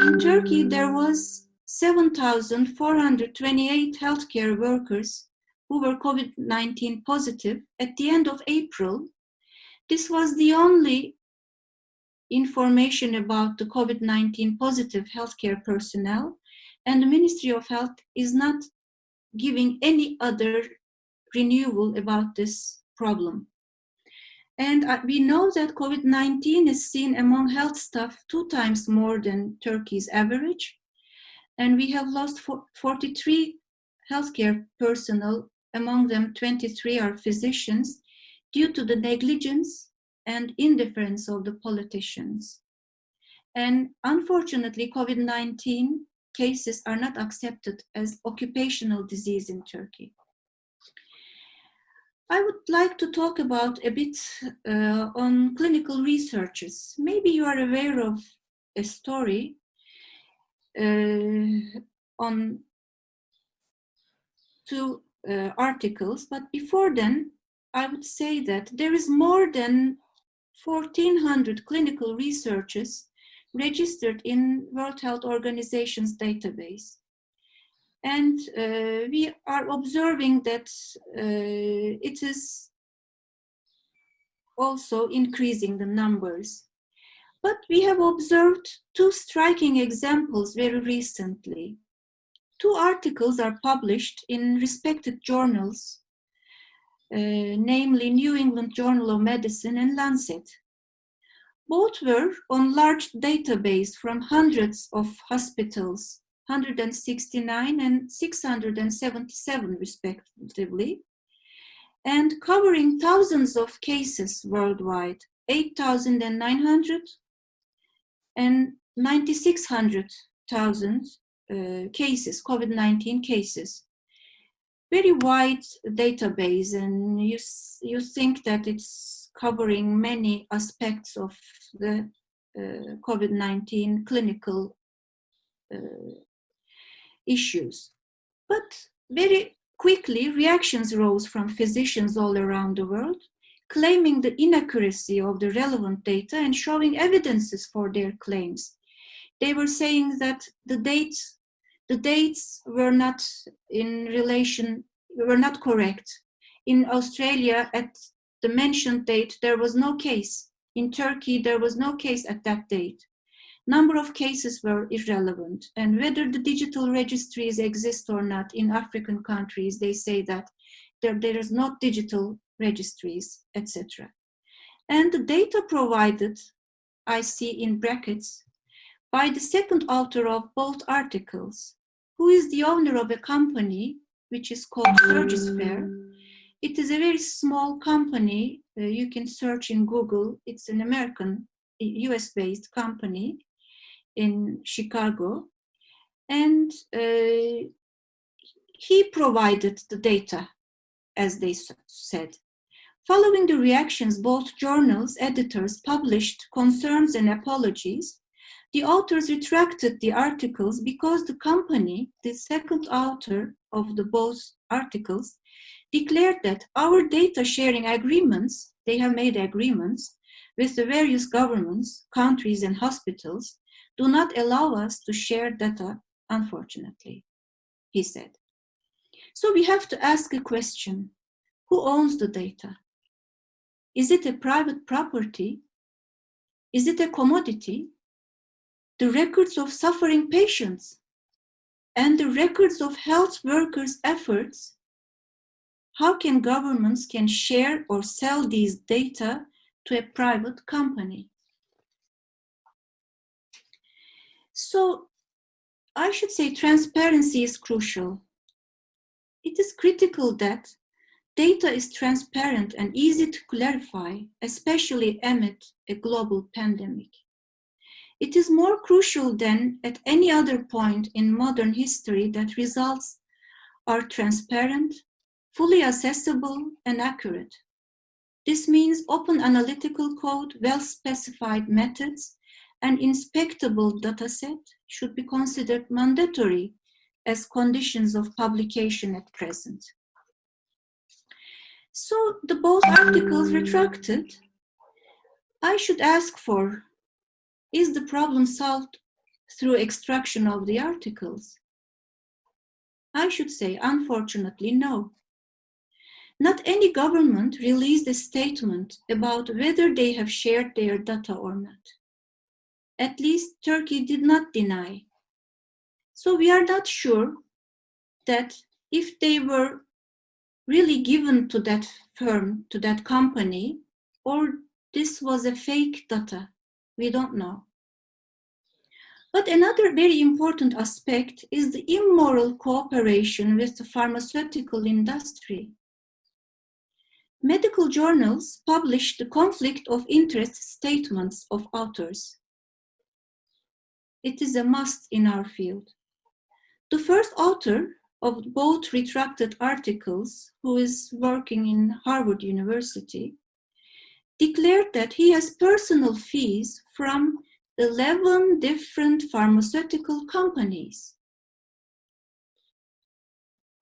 In Turkey, there was 7,428 healthcare workers who were COVID-19 positive at the end of April. This was the only information about the COVID-19 positive healthcare personnel, and the Ministry of Health is not giving any other renewal about this problem. And we know that COVID-19 is seen among health staff 2 times more than Turkey's average. And we have lost 43 healthcare personnel, among them 23 are physicians, due to the negligence and indifference of the politicians. And unfortunately, COVID-19 cases are not accepted as occupational disease in Turkey. I would like to talk about a bit on clinical researches. Maybe you are aware of a story on 2 articles, but before then, I would say that there is more than 1,400 clinical researches registered in World Health Organization's database. And we are observing that it is also increasing the numbers. But we have observed 2 striking examples very recently. 2 articles are published in respected journals, namely New England Journal of Medicine and Lancet. Both were on large database from hundreds of hospitals, 169 and 677 respectively, and covering thousands of cases worldwide, 8,900 and 9,600,000 cases, COVID-19 cases. Very wide database, and you think that it's covering many aspects of the COVID-19 clinical issues. But very quickly, reactions rose from physicians all around the world, claiming the inaccuracy of the relevant data and showing evidences for their claims. They were saying that the dates were not were not correct. In Australia, at the mentioned date, there was no case. In Turkey, there was no case at that date. Number of cases were irrelevant, and whether the digital registries exist or not in African countries, they say that there is not digital registries, etc. And the data provided, I see in brackets, by the second author of both articles, who is the owner of a company which is called Cdpr. It is a very small company. You can search in Google. It's an American, US-based company in Chicago. And he provided the data, as they said. Following the reactions, both journals, editors published concerns and apologies. The authors retracted the articles because the company, the second author of the both articles, declared that our data sharing agreements, they have made agreements, with the various governments, countries, and hospitals do not allow us to share data, unfortunately, he said. So we have to ask a question. Who owns the data? Is it a private property? Is it a commodity? The records of suffering patients and the records of health workers' efforts, how can governments share or sell these data to a private company? So I should say transparency is crucial. It is critical that data is transparent and easy to clarify, especially amid a global pandemic. It is more crucial than at any other point in modern history that results are transparent, fully accessible, and accurate. This means open analytical code, well-specified methods, and inspectable dataset should be considered mandatory as conditions of publication at present. So both articles retracted. I should ask for, is the problem solved through extraction of the articles? I should say, unfortunately, no. Not any government released a statement about whether they have shared their data or not. At least Turkey did not deny. So we are not sure that if they were really given to that firm, to that company, or this was a fake data. We don't know. But another very important aspect is the immoral cooperation with the pharmaceutical industry. Medical journals publish the conflict of interest statements of authors. It is a must in our field. The first author of both retracted articles, who is working in Harvard University, declared that he has personal fees from 11 different pharmaceutical companies.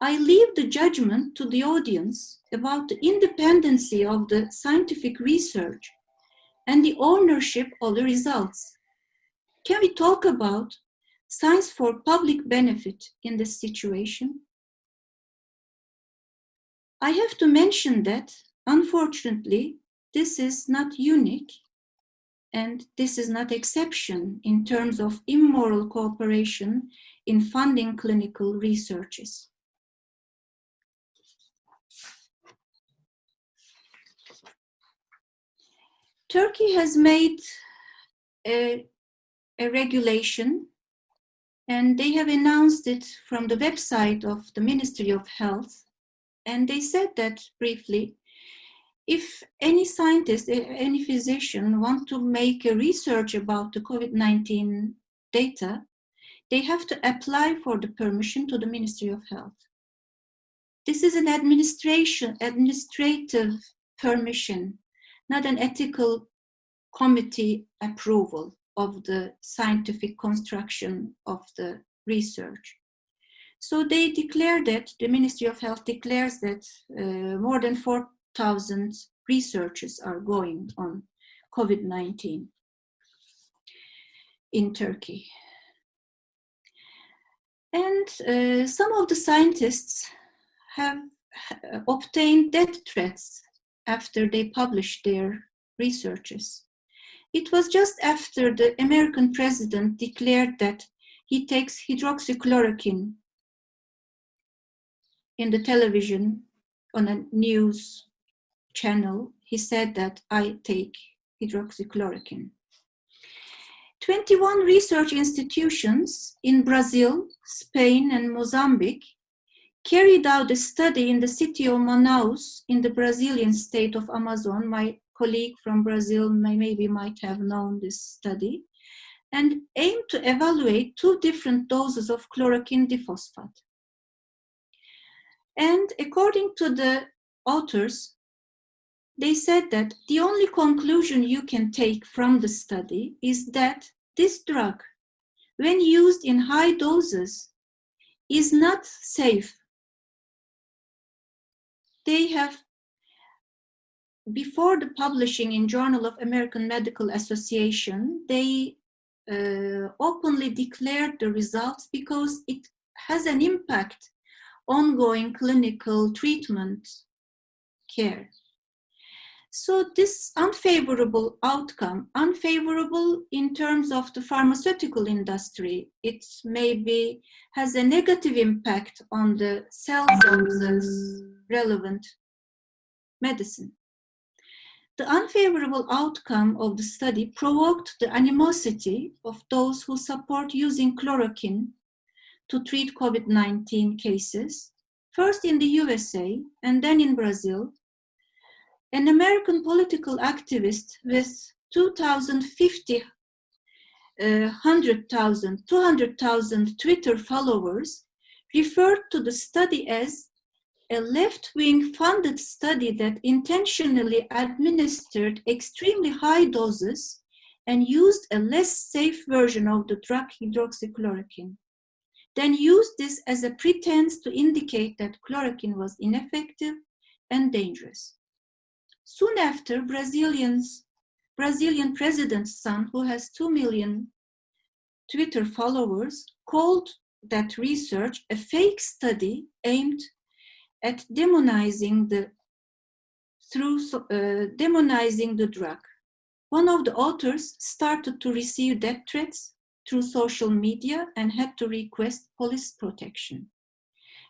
I leave the judgment to the audience about the independency of the scientific research and the ownership of the results. Can we talk about science for public benefit in this situation? I have to mention that, unfortunately, this is not unique and this is not exception in terms of immoral cooperation in funding clinical researches. Turkey has made a regulation, and they have announced it from the website of the Ministry of Health. And they said that briefly, if any scientist, any physician want to make a research about the COVID-19 data, they have to apply for the permission to the Ministry of Health. This is an administrative permission, not an ethical committee approval of the scientific construction of the research. So they declare that, the Ministry of Health declares that more than 4,000 researches are going on COVID-19 in Turkey. And some of the scientists have obtained death threats after they published their researches. It was just after the American president declared that he takes hydroxychloroquine in the television on a news channel. He said that I take hydroxychloroquine. 21 research institutions in Brazil, Spain, and Mozambique carried out a study in the city of Manaus in the Brazilian state of Amazon. My colleague from Brazil maybe might have known this study, and aimed to evaluate 2 different doses of chloroquine diphosphate. And according to the authors, they said that the only conclusion you can take from the study is that this drug, when used in high doses, is not safe. They have before the publishing in Journal of American Medical Association, they openly declared the results because it has an impact on ongoing clinical treatment care. So this unfavorable outcome, unfavorable in terms of the pharmaceutical industry, it maybe has a negative impact on the cells of the relevant medicine. The unfavorable outcome of the study provoked the animosity of those who support using chloroquine to treat COVID-19 cases, first in the USA and then in Brazil. An American political activist with 200,000 Twitter followers referred to the study as a left-wing funded study that intentionally administered extremely high doses and used a less safe version of the drug hydroxychloroquine, then used this as a pretense to indicate that chloroquine was ineffective and dangerous. Soon after, Brazilian president's son, who has 2 million Twitter followers, called that research a fake study aimed at demonizing the drug. One of the authors started to receive death threats through social media and had to request police protection,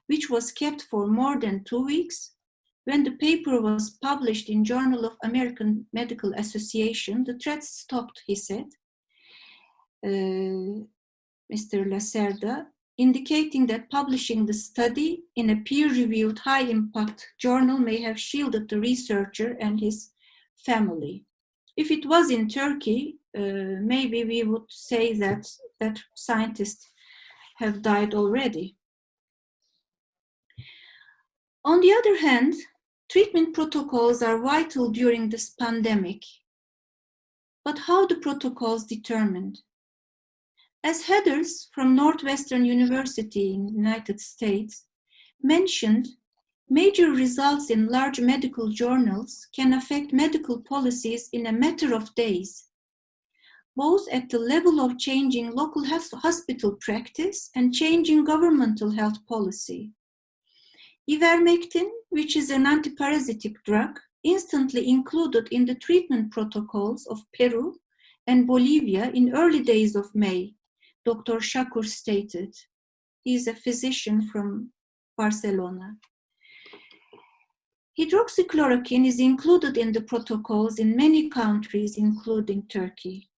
which was kept for more than 2 weeks. When the paper was published in Journal of American Medical Association, the threats stopped, he said, Mr. Lacerda, indicating that publishing the study in a peer-reviewed high-impact journal may have shielded the researcher and his family. If it was in Turkey, maybe we would say that scientists have died already. On the other hand, treatment protocols are vital during this pandemic. But how the protocols determined? As Heathers from Northwestern University in the United States mentioned, major results in large medical journals can affect medical policies in a matter of days, both at the level of changing local hospital practice and changing governmental health policy. Ivermectin, which is an antiparasitic drug, instantly included in the treatment protocols of Peru and Bolivia in early days of May, Dr. Shakur stated. He is a physician from Barcelona. Hydroxychloroquine is included in the protocols in many countries, including Turkey.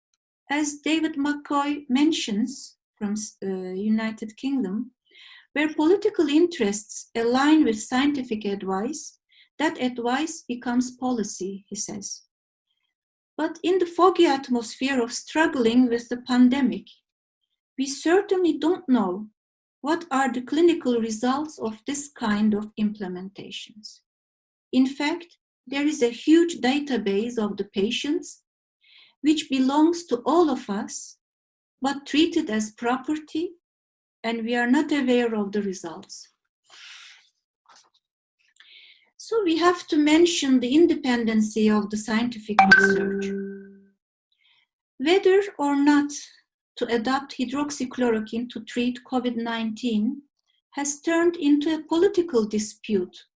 As David McCoy mentions from United Kingdom, where political interests align with scientific advice, that advice becomes policy, he says. But in the foggy atmosphere of struggling with the pandemic, we certainly don't know what are the clinical results of this kind of implementations. In fact, there is a huge database of the patients which belongs to all of us, but treated as property, and we are not aware of the results. So we have to mention the independency of the scientific research. Whether or not to adopt hydroxychloroquine to treat COVID-19 has turned into a political dispute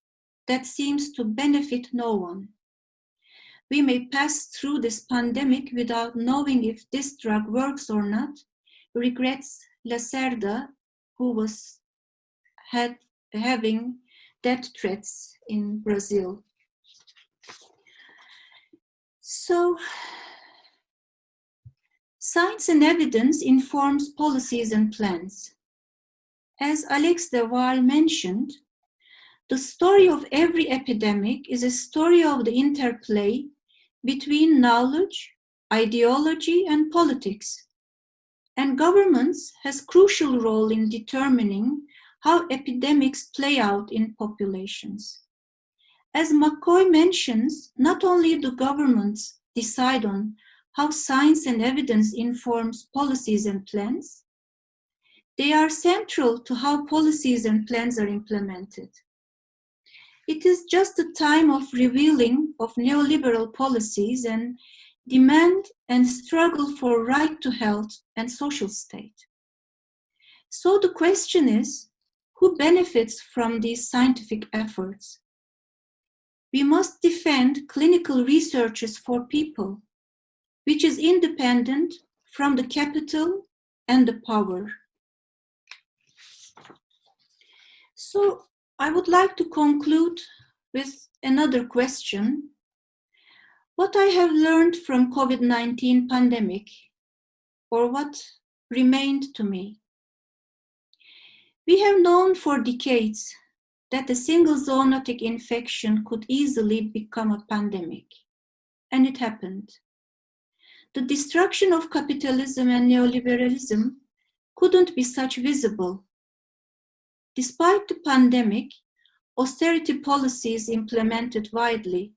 that seems to benefit no one. We may pass through this pandemic without knowing if this drug works or not, regrets Lacerda, who was having death threats in Brazil. So, science and evidence informs policies and plans. As Alex de Waal mentioned, the story of every epidemic is a story of the interplay between knowledge, ideology, and politics. And governments has a crucial role in determining how epidemics play out in populations. As McCoy mentions, not only do governments decide on how science and evidence informs policies and plans, they are central to how policies and plans are implemented. It is just a time of revealing of neoliberal policies and demand and struggle for right to health and social state. So the question is, who benefits from these scientific efforts? We must defend clinical researches for people, which is independent from the capital and the power. So I would like to conclude with another question. What I have learned from COVID-19 pandemic, or what remained to me. We have known for decades that a single zoonotic infection could easily become a pandemic, and it happened. The destruction of capitalism and neoliberalism couldn't be such visible. Despite the pandemic, austerity policies implemented widely,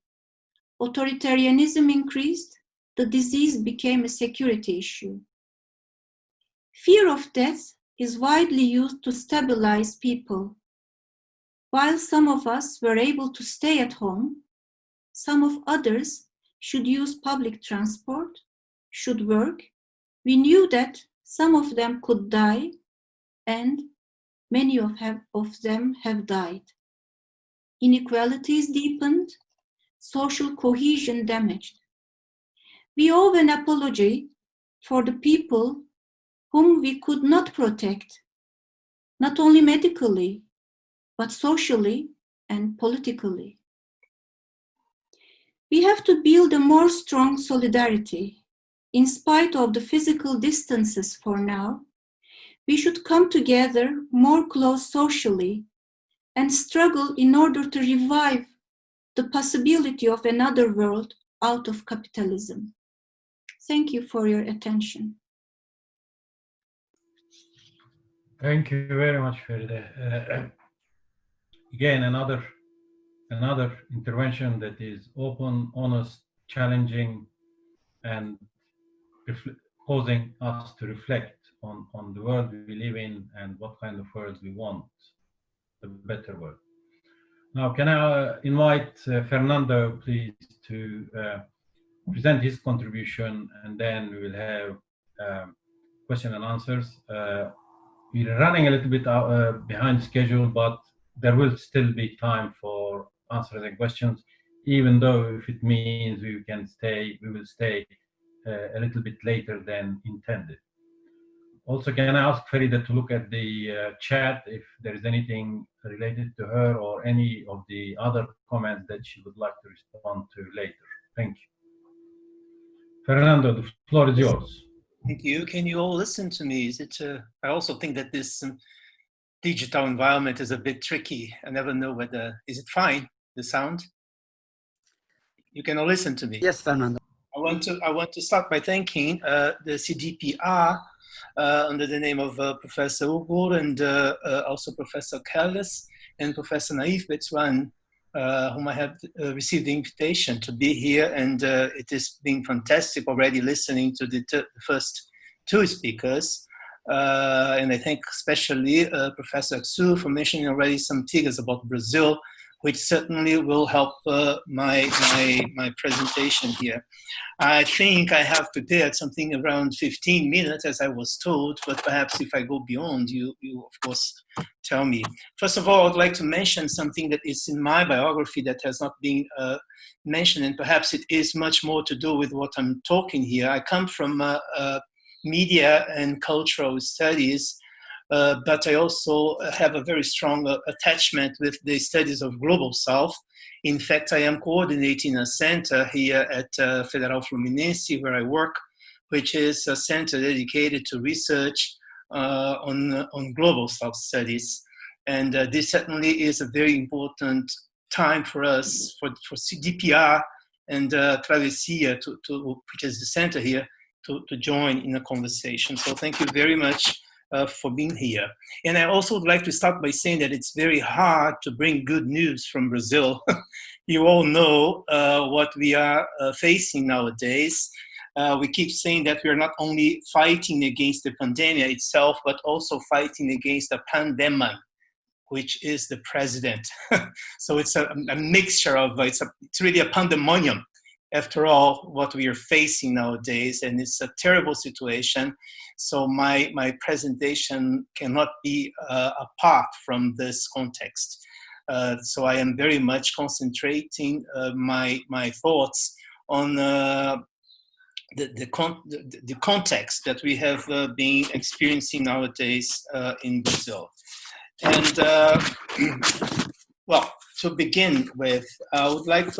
authoritarianism increased, the disease became a security issue. Fear of death is widely used to stabilize people. While some of us were able to stay at home, some of others should use public transport, should work, we knew that some of them could die, and many of them have died. Inequalities deepened, social cohesion damaged. We owe an apology for the people whom we could not protect, not only medically, but socially and politically. We have to build a more strong solidarity. In spite of the physical distances for now, we should come together more close socially and struggle in order to revive the possibility of another world out of capitalism. Thank you for your attention. Thank you very much, Feride. Again, another intervention that is open, honest, challenging, and causing us to reflect on the world we live in and what kind of world we want, a better world. Now, can I invite Fernando, please, to present his contribution, and then we will have question and answers. We're running a little bit behind schedule, but there will still be time for answers and questions, even though if it means we will stay a little bit later than intended. Also, can I ask Feride to look at the chat if there is anything related to her or any of the other comments that she would like to respond to later. Thank you. Fernando, the floor is yours. Thank you. Can you all listen to me? Is it? I also think that this digital environment is a bit tricky. I never know whether, is it fine, the sound? You can all listen to me. Yes, Fernando. I want to start by thanking the Cdpr under the name of Professor Ugur and also Professor Keles and Professor Naif Betswan, whom I have received the invitation to be here, and it has been fantastic already listening to the first two speakers. And I thank especially Professor Aksu for mentioning already some figures about Brazil, which certainly will help my presentation here. I think I have prepared something around 15 minutes, as I was told, but perhaps if I go beyond, you of course tell me. First of all, I'd like to mention something that is in my biography that has not been mentioned, and perhaps it is much more to do with what I'm talking here. I come from media and cultural studies, but I also have a very strong attachment with the studies of Global South. In fact, I am coordinating a center here at Federal Fluminense where I work, which is a center dedicated to research on Global South studies. And this certainly is a very important time for us, for Cdpr and Travessia, which is the center here, to join in a conversation. So thank you very much for being here. And I also would like to start by saying that it's very hard to bring good news from Brazil. You all know what we are facing nowadays. We keep saying that we are not only fighting against the pandemic itself, but also fighting against a pandemic, which is the president. So it's a mixture of, it's really a pandemonium, after all, what we are facing nowadays, and it's a terrible situation. So my presentation cannot be apart from this context. So I am very much concentrating my thoughts on the context that we have been experiencing nowadays in Brazil. And well, to begin with, I would like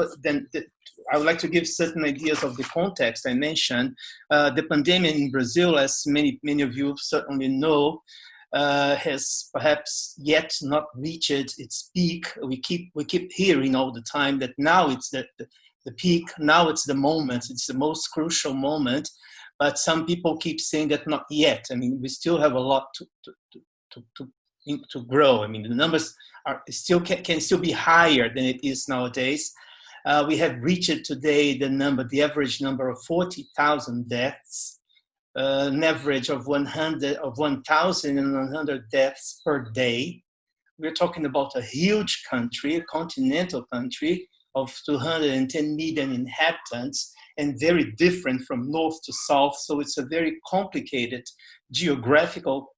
to give certain ideas of the context I mentioned. The pandemic in Brazil, as many of you certainly know, has perhaps yet not reached its peak. We keep hearing all the time that now it's the peak, now it's the moment, it's the most crucial moment. But some people keep saying that not yet. I mean, we still have a lot to grow. I mean, the numbers are still can still be higher than it is nowadays. We have reached today the average number of 40,000 deaths, an average of 1,100 deaths per day. We're talking about a huge country, a continental country of 210 million inhabitants, and very different from north to south. So it's a very complicated geographical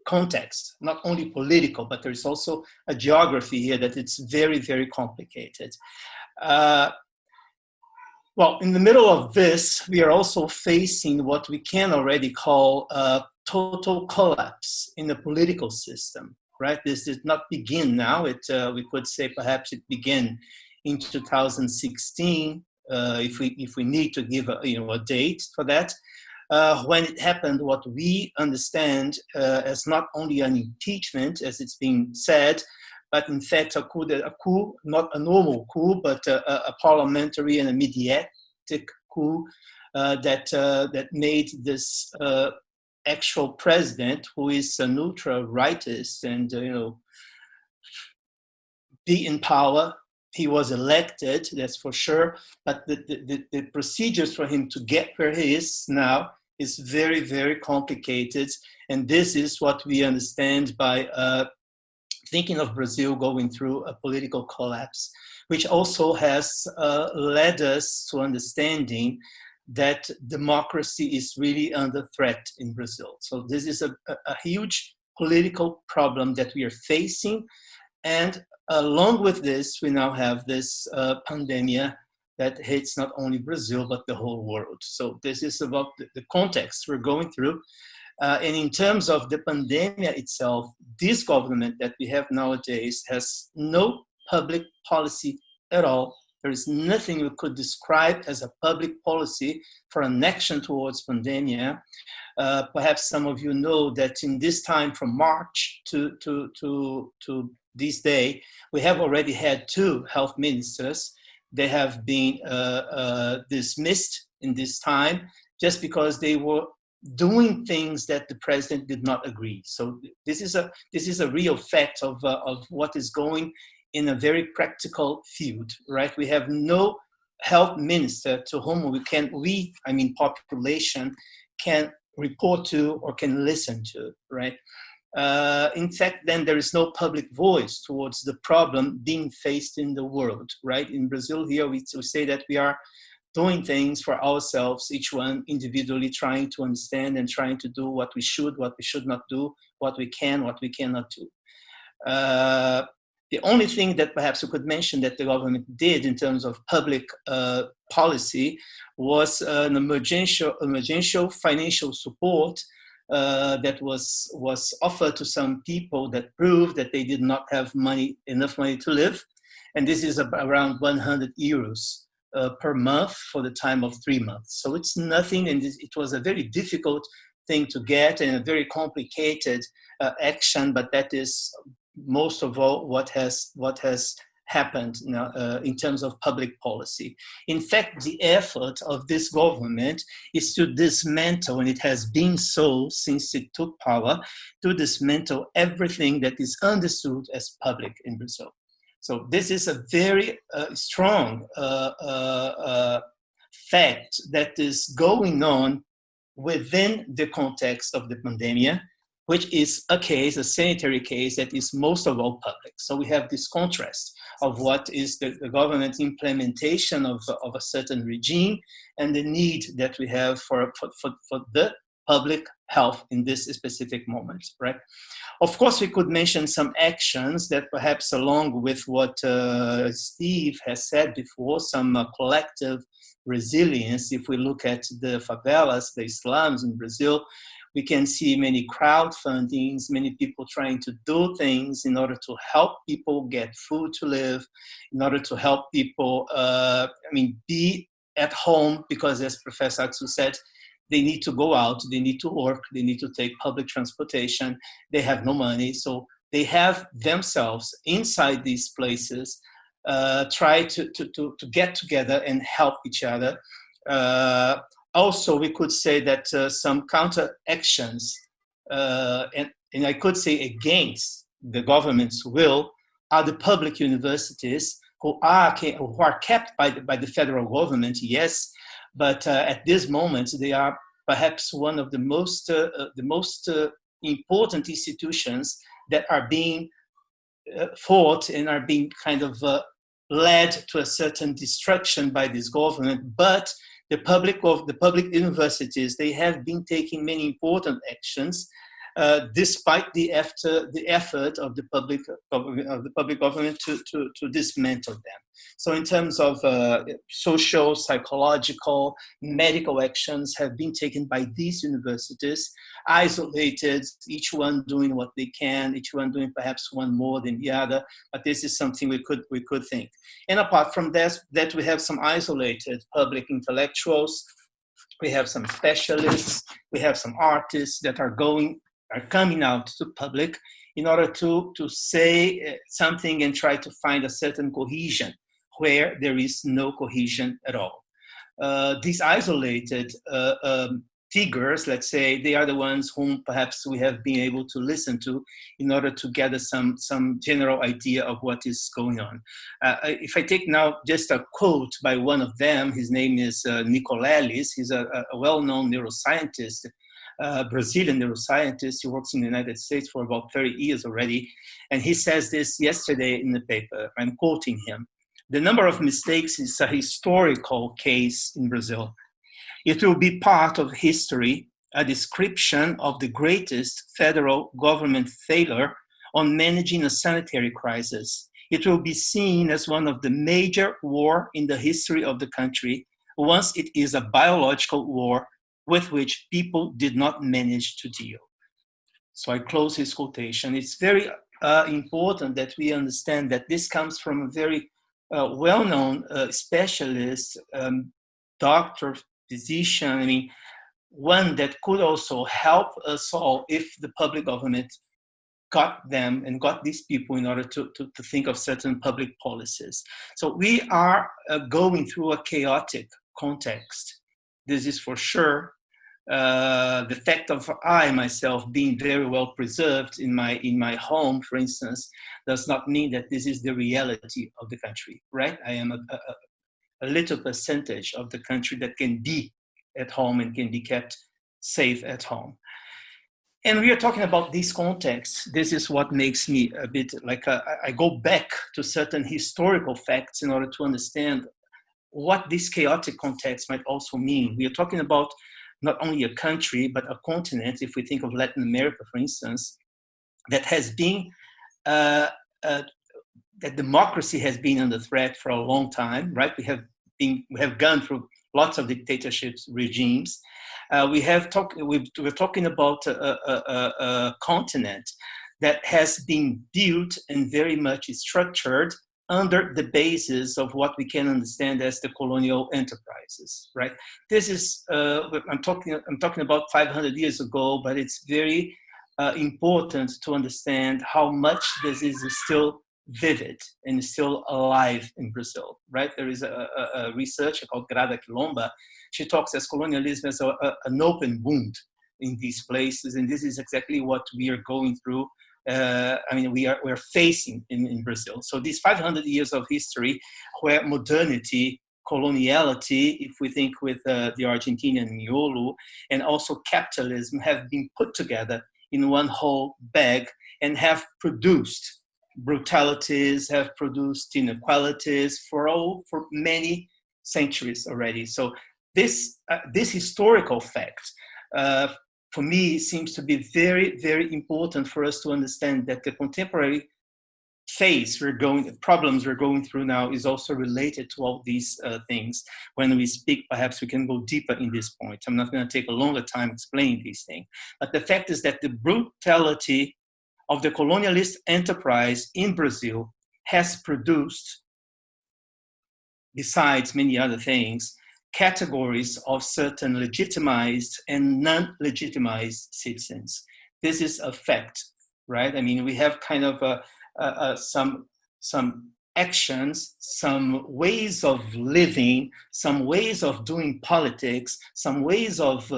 context, not only political, but there's also a geography here that it's very, very complicated. Well, in the middle of this, we are also facing what we can already call a total collapse in the political system, right? This did not begin now. We could say perhaps it began in 2016, if we need to give a date for that. When it happened, what we understand as not only an impeachment, as it's being said, but in fact a coup, not a normal coup, but a parliamentary and a mediatic coup that made this actual president, who is a neutral rightist and be in power. He was elected, that's for sure, but the procedures for him to get where he is now is very, very complicated. And this is what we understand by thinking of Brazil going through a political collapse, which also has led us to understanding that democracy is really under threat in Brazil. So this is a huge political problem that we are facing. And along with this, we now have this pandemic that hits not only Brazil, but the whole world. So this is about the context we're going through. And in terms of the pandemic itself, this government that we have nowadays has no public policy at all. There is nothing we could describe as a public policy for an action towards pandemic. Perhaps some of you know that in this time from March to this day, we have already had 2 health ministers. They have been dismissed in this time just because they were doing things that the president did not agree. So this is a real fact of what is going in a very practical field, right? We have no health minister to whom population can report to or can listen to, right? In fact, then there is no public voice towards the problem being faced in the world, right? In Brazil here, we say that we are doing things for ourselves, each one individually trying to understand and trying to do what we should not do, what we can, what we cannot do. The only thing that perhaps we could mention that the government did in terms of public policy was an emergential financial support that was offered to some people that proved that they did not have enough money to live. And this is around 100 euros per month for the time of 3 months. So it's nothing, and it was a very difficult thing to get and a very complicated action, but that is most of all what has happened now, in terms of public policy. In fact, the effort of this government is to dismantle, and it has been so since it took power, to dismantle everything that is understood as public in Brazil. So this is a very strong fact that is going on within the context of the pandemic. which is a case, a sanitary case that is most of all public. So we have this contrast of what is the government implementation of a certain regime and the need that we have for the public health in this specific moment, right? Of course, we could mention some actions that perhaps along with what Steve has said before, some collective resilience. If we look at the favelas, the slums in Brazil, we can see many crowdfundings, many people trying to do things in order to help people get food to live, in order to help people, be at home, because as Professor Aksu said, they need to go out, they need to work, they need to take public transportation, they have no money. So they have themselves inside these places try to get together and help each other. Also, we could say that some counter actions, and I could say against the government's will, are the public universities who are kept by the federal government, yes, but at this moment they are perhaps one of the most important institutions that are being fought and are being kind of led to a certain destruction by this government. But the public universities, they have been taking many important actions despite the effort of the public government to dismantle them. So in terms of social, psychological, medical actions have been taken by these universities, isolated, each one doing what they can, each one doing perhaps one more than the other, but this is something we could think. And apart from that we have some isolated public intellectuals, we have some specialists, we have some artists that are coming out to public in order to say something and try to find a certain cohesion where there is no cohesion at all. These isolated figures, let's say, they are the ones whom perhaps we have been able to listen to in order to gather some general idea of what is going on. If I take now just a quote by one of them, his name is Keles. He's a well-known neuroscientist, Brazilian neuroscientist. He works in the United States for about 30 years already. And he says this yesterday in the paper. I'm quoting him. The number of mistakes is a historical case in Brazil. It will be part of history, a description of the greatest federal government failure on managing a sanitary crisis. It will be seen as one of the major wars in the history of the country, once it is a biological war with which people did not manage to deal. So I close his quotation. It's very important that we understand that this comes from a very well-known specialist, doctor, physician, one that could also help us all if the public government got them and got these people in order to think of certain public policies. So we are going through a chaotic context. This is for sure. The fact of I myself being very well preserved in my home, for instance, does not mean that this is the reality of the country, right? I am a little percentage of the country that can be at home and can be kept safe at home. And we are talking about this context. This is what makes me a bit like I go back to certain historical facts in order to understand what this chaotic context might also mean. We are talking about not only a country, but a continent, if we think of Latin America, for instance, that has been, that democracy has been under threat for a long time, right? We have gone through lots of dictatorships, regimes. We're talking about a continent that has been built and very much structured under the basis of what we can understand as the colonial enterprises, right? This is I'm talking about 500 years ago, but it's very important to understand how much this is still vivid and still alive in Brazil, right? There is a researcher called Grada Quilomba. She talks as colonialism as an open wound in these places, and this is exactly what we are going through. We're facing in Brazil. So these 500 years of history where modernity, coloniality, if we think with the Argentinian miolo, and also capitalism have been put together in one whole bag and have produced brutalities, have produced inequalities for many centuries already. So this historical fact, for me, seems to be very, very important for us to understand that the contemporary problems we're going through now is also related to all these things. When we speak, perhaps we can go deeper in this point. I'm not going to take a longer time explaining these things. But the fact is that the brutality of the colonialist enterprise in Brazil has produced, besides many other things, categories of certain legitimized and non-legitimized citizens. This is a fact, right? I mean, we have kind of some actions, some ways of living, some ways of doing politics, some ways of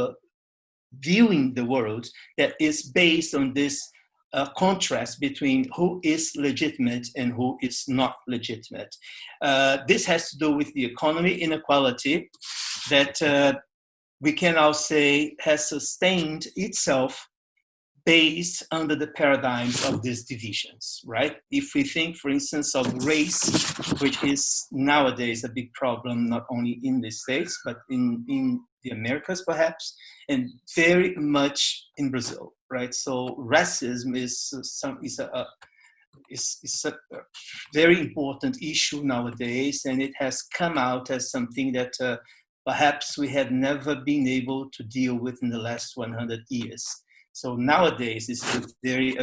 viewing the world that is based on this contrast between who is legitimate and who is not legitimate. This has to do with the economy inequality that we can now say has sustained itself based under the paradigms of these divisions, right? If we think, for instance, of race, which is nowadays a big problem, not only in the States, but in the Americas, perhaps, and very much in Brazil, right? So racism is a very important issue nowadays, and it has come out as something that perhaps we have never been able to deal with in the last 100 years. So nowadays, it's a very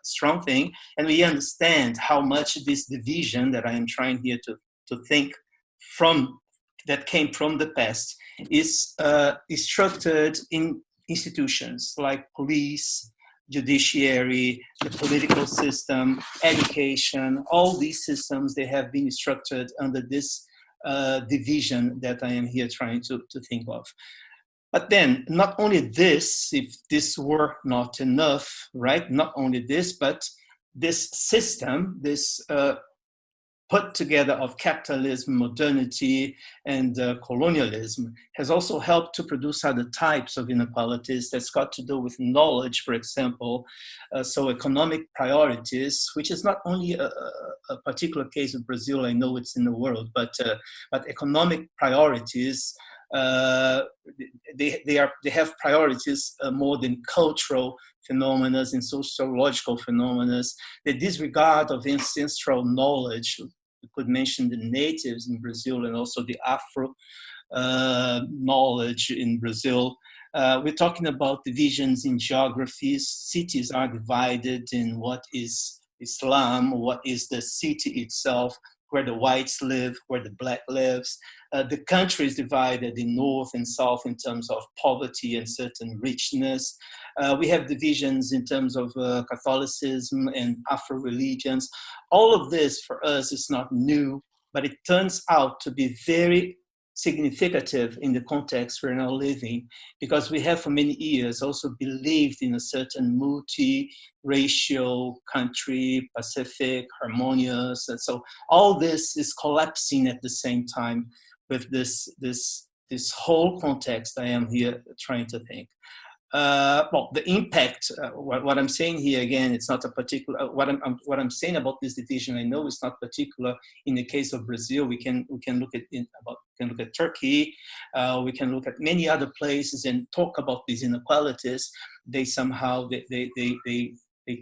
strong thing, and we understand how much this division that I am trying here to think from, that came from the past, is structured in institutions like police, judiciary, the political system, education. All these systems, they have been structured under this division that I am here trying to think of. But then, not only this, if this were not enough, right? Not only this, but this system, this put together of capitalism, modernity, and colonialism has also helped to produce other types of inequalities that's got to do with knowledge, for example. So economic priorities, which is not only a particular case of Brazil, I know it's in the world, but economic priorities, they have priorities more than cultural phenomena and sociological phenomena. The disregard of ancestral knowledge. We could mention the natives in Brazil and also the Afro knowledge in Brazil. We're talking about divisions in geographies. Cities are divided in what is Islam, what is the city itself, where the whites live, where the black lives. The country is divided in north and south in terms of poverty and certain richness. We have divisions in terms of Catholicism and Afro-religions. All of this for us is not new, but it turns out to be very significative in the context we're now living, because we have for many years also believed in a certain multi-racial country, Pacific, harmonious, and so all this is collapsing at the same time with this whole context I am here trying to think. Well, the impact, what I'm saying here again, it's not a particular, what I'm saying about this division, I know it's not particular in the case of Brazil. We can look at Turkey, we can look at many other places and talk about these inequalities. They somehow, they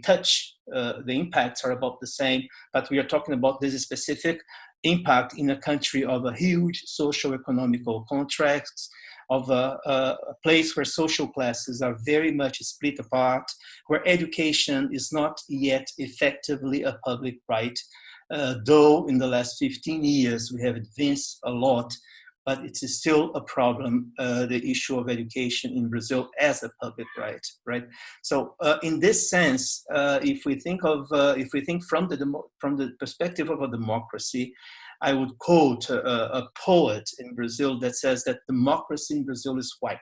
touch, the impacts are about the same, but we are talking about this specific impact in a country of a huge socio-economical contracts, of a place where social classes are very much split apart, where education is not yet effectively a public right, though in the last 15 years we have advanced a lot, but it is still a problem, the issue of education in Brazil as a public right? So in this sense, if we think from the perspective of a democracy, I would quote a poet in Brazil that says that democracy in Brazil is white.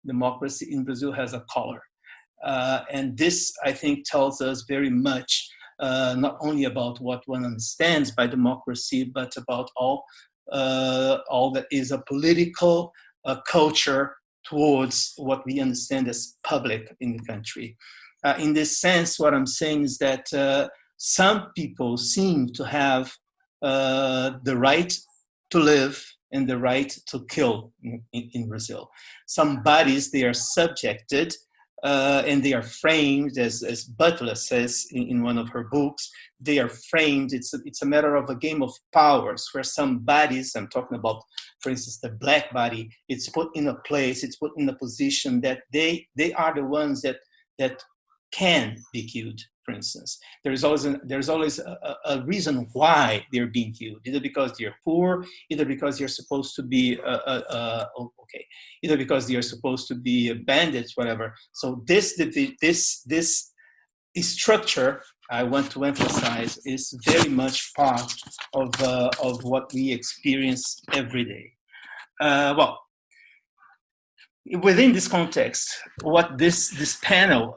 Democracy in Brazil has a color. And this, I think, tells us very much, not only about what one understands by democracy, but about all that is a political culture towards what we understand as public in the country. In this sense, what I'm saying is that some people seem to have the right to live and the right to kill in Brazil. Some bodies, they are subjected and they are framed, as Butler says in one of her books, they are framed. It's a matter of a game of powers where some bodies, I'm talking about, for instance, the black body, it's put in a place, it's put in a position that they are the ones that can be killed. For instance, there's always a reason why they're being killed, either because they're poor, either because they're supposed to be either because they're supposed to be bandits, whatever. So this structure, I want to emphasize, is very much part of what we experience every day. Well, within this context, what this panel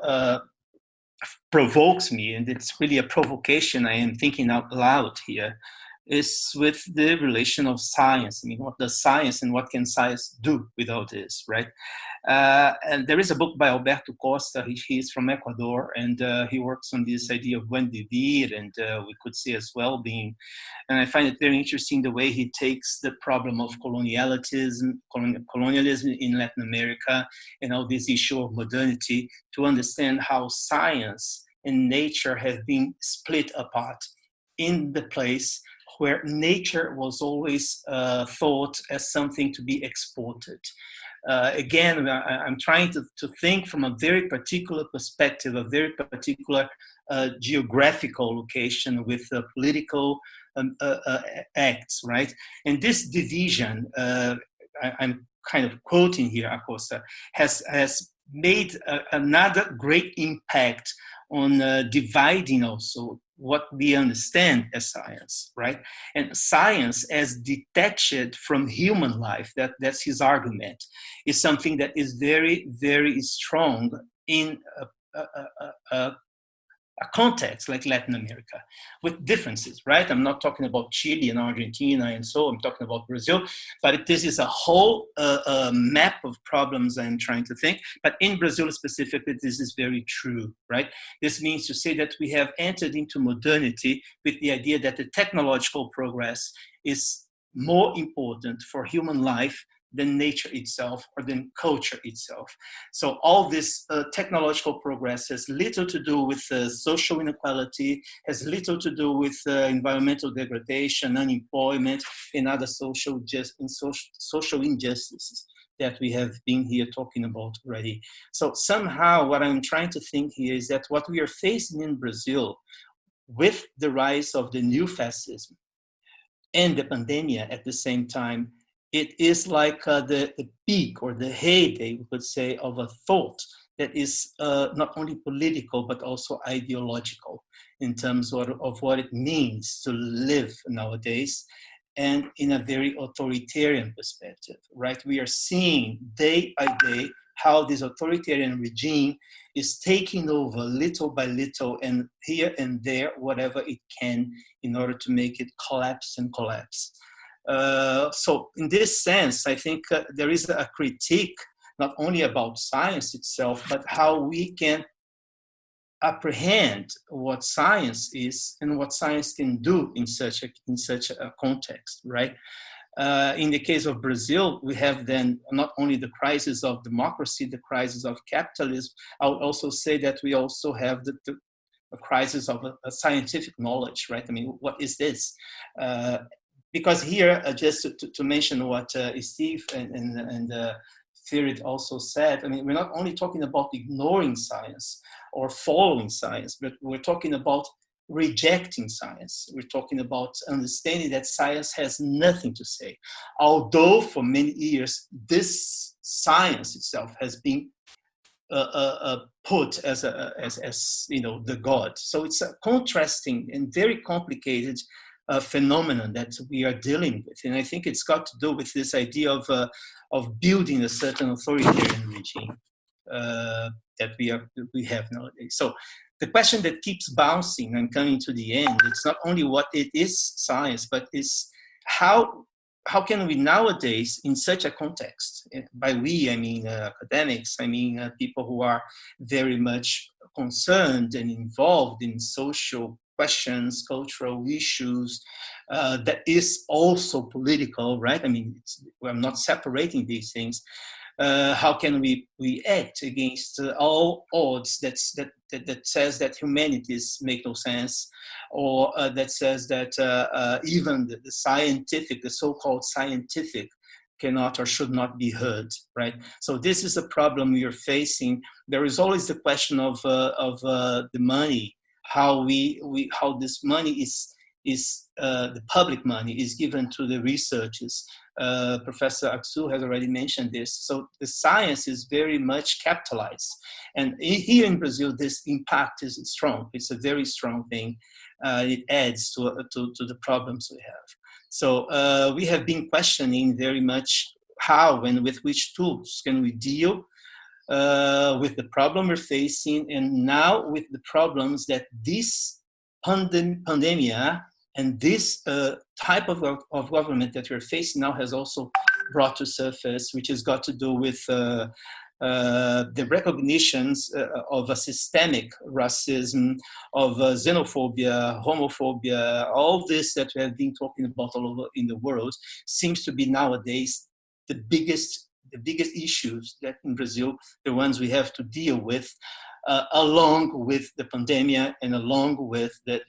provokes me, and it's really a provocation, I am thinking out loud here, is with the relation of science. I mean, what does science and what can science do with all this, right? And there is a book by Alberto Costa. He is from Ecuador, and he works on this idea of buen vivir, and we could say as well-being. And I find it very interesting the way he takes the problem of colonialism in Latin America and all this issue of modernity to understand how science and nature have been split apart in the place where nature was always thought as something to be exported. Again, I'm trying to think from a very particular perspective, a very particular geographical location with political acts, right? And this division, I'm kind of quoting here, Acosta, has made another great impact on dividing also what we understand as science, right? And science as detached from human life, that's his argument, is something that is very, very strong in a context like Latin America, with differences, right? I'm not talking about Chile and Argentina and so, I'm talking about Brazil, but this is a whole map of problems I'm trying to think. But in Brazil specifically, this is very true, right? This means to say that we have entered into modernity with the idea that the technological progress is more important for human life than nature itself or than culture itself. So all this technological progress has little to do with social inequality, has little to do with environmental degradation, unemployment, and other social injustices that we have been here talking about already. So somehow what I'm trying to think here is that what we are facing in Brazil with the rise of the new fascism and the pandemic at the same time, it is like the peak or the heyday, we could say, of a thought that is not only political, but also ideological in terms of what it means to live nowadays, and in a very authoritarian perspective, right? We are seeing day by day how this authoritarian regime is taking over little by little and here and there, whatever it can, in order to make it collapse and collapse. So in this sense, I think there is a critique not only about science itself, but how we can apprehend what science is and what science can do in such a context, right? In the case of Brazil, we have then not only the crisis of democracy, the crisis of capitalism. I would also say that we also have the crisis of a scientific knowledge, right? I mean, what is this? Because here, just to mention what Steve and Feride also said, I mean, we're not only talking about ignoring science or following science, but we're talking about rejecting science. We're talking about understanding that science has nothing to say. Although for many years, this science itself has been put as you know, the God. So it's a contrasting and very complicated phenomenon that we are dealing with, and I think it's got to do with this idea of building a certain authoritarian regime that we have nowadays. So the question that keeps bouncing and coming to the end, it's not only what it is science, but it's how how can we nowadays, in such a context, by we, I mean academics, I mean people who are very much concerned and involved in social questions, cultural issues, that is also political, right? I mean, I'm not separating these things. How can we act against all odds that says that humanities make no sense, or that says that even the scientific, the so-called scientific, cannot or should not be heard, right? So this is a problem we are facing. There is always the question of the money, how this money is the public money is given to the researchers. Professor Aksu has already mentioned this. So the science is very much capitalized. And here in Brazil, this impact is strong. It's a very strong thing. It adds to the problems we have. So we have been questioning very much how and with which tools can we deal with the problem we're facing, and now with the problems that this pandemia and this type of government that we're facing now has also brought to surface, which has got to do with the recognitions of a systemic racism, of xenophobia, homophobia. All this that we have been talking about all over in the world seems to be nowadays the biggest issues that in Brazil, the ones we have to deal with, along with the pandemic and along with the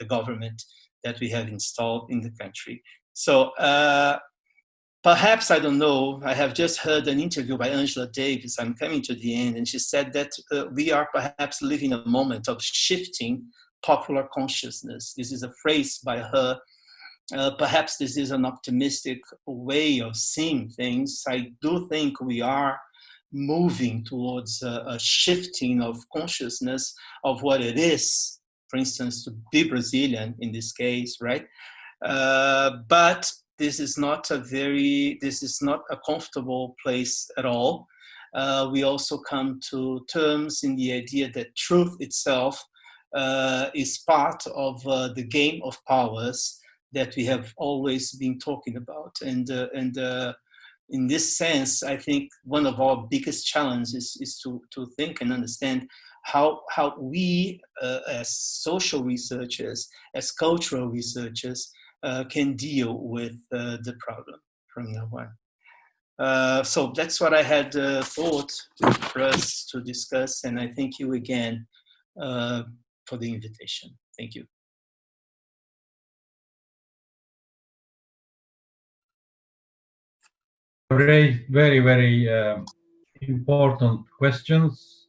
government that we have installed in the country. So perhaps, I don't know, I have just heard an interview by Angela Davis, I'm coming to the end, and she said that we are perhaps living a moment of shifting popular consciousness. This is a phrase by her. Perhaps this is an optimistic way of seeing things. I do think we are moving towards a shifting of consciousness of what it is, for instance, to be Brazilian in this case, right? But this is not a comfortable place at all. We also come to terms in the idea that truth itself is part of the game of powers that we have always been talking about. And in this sense, I think one of our biggest challenges is to think and understand how we as social researchers, as cultural researchers, can deal with the problem from now on. So that's what I had thought for us to discuss, and I thank you again for the invitation. Thank you. Raised very, very important questions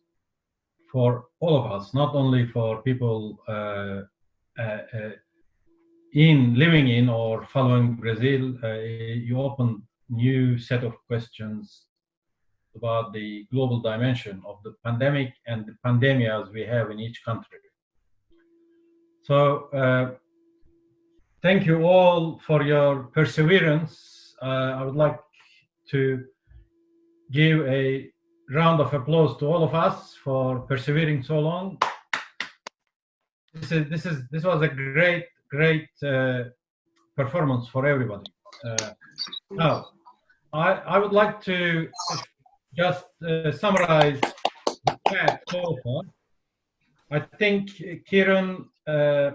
for all of us, not only for people living in or following Brazil. You opened new set of questions about the global dimension of the pandemic and the pandemias we have in each country. So thank you all for your perseverance. I would like to give a round of applause to all of us for persevering so long. This was a great performance for everybody. Now, I would like to just summarize the chat so far. I think Kiran,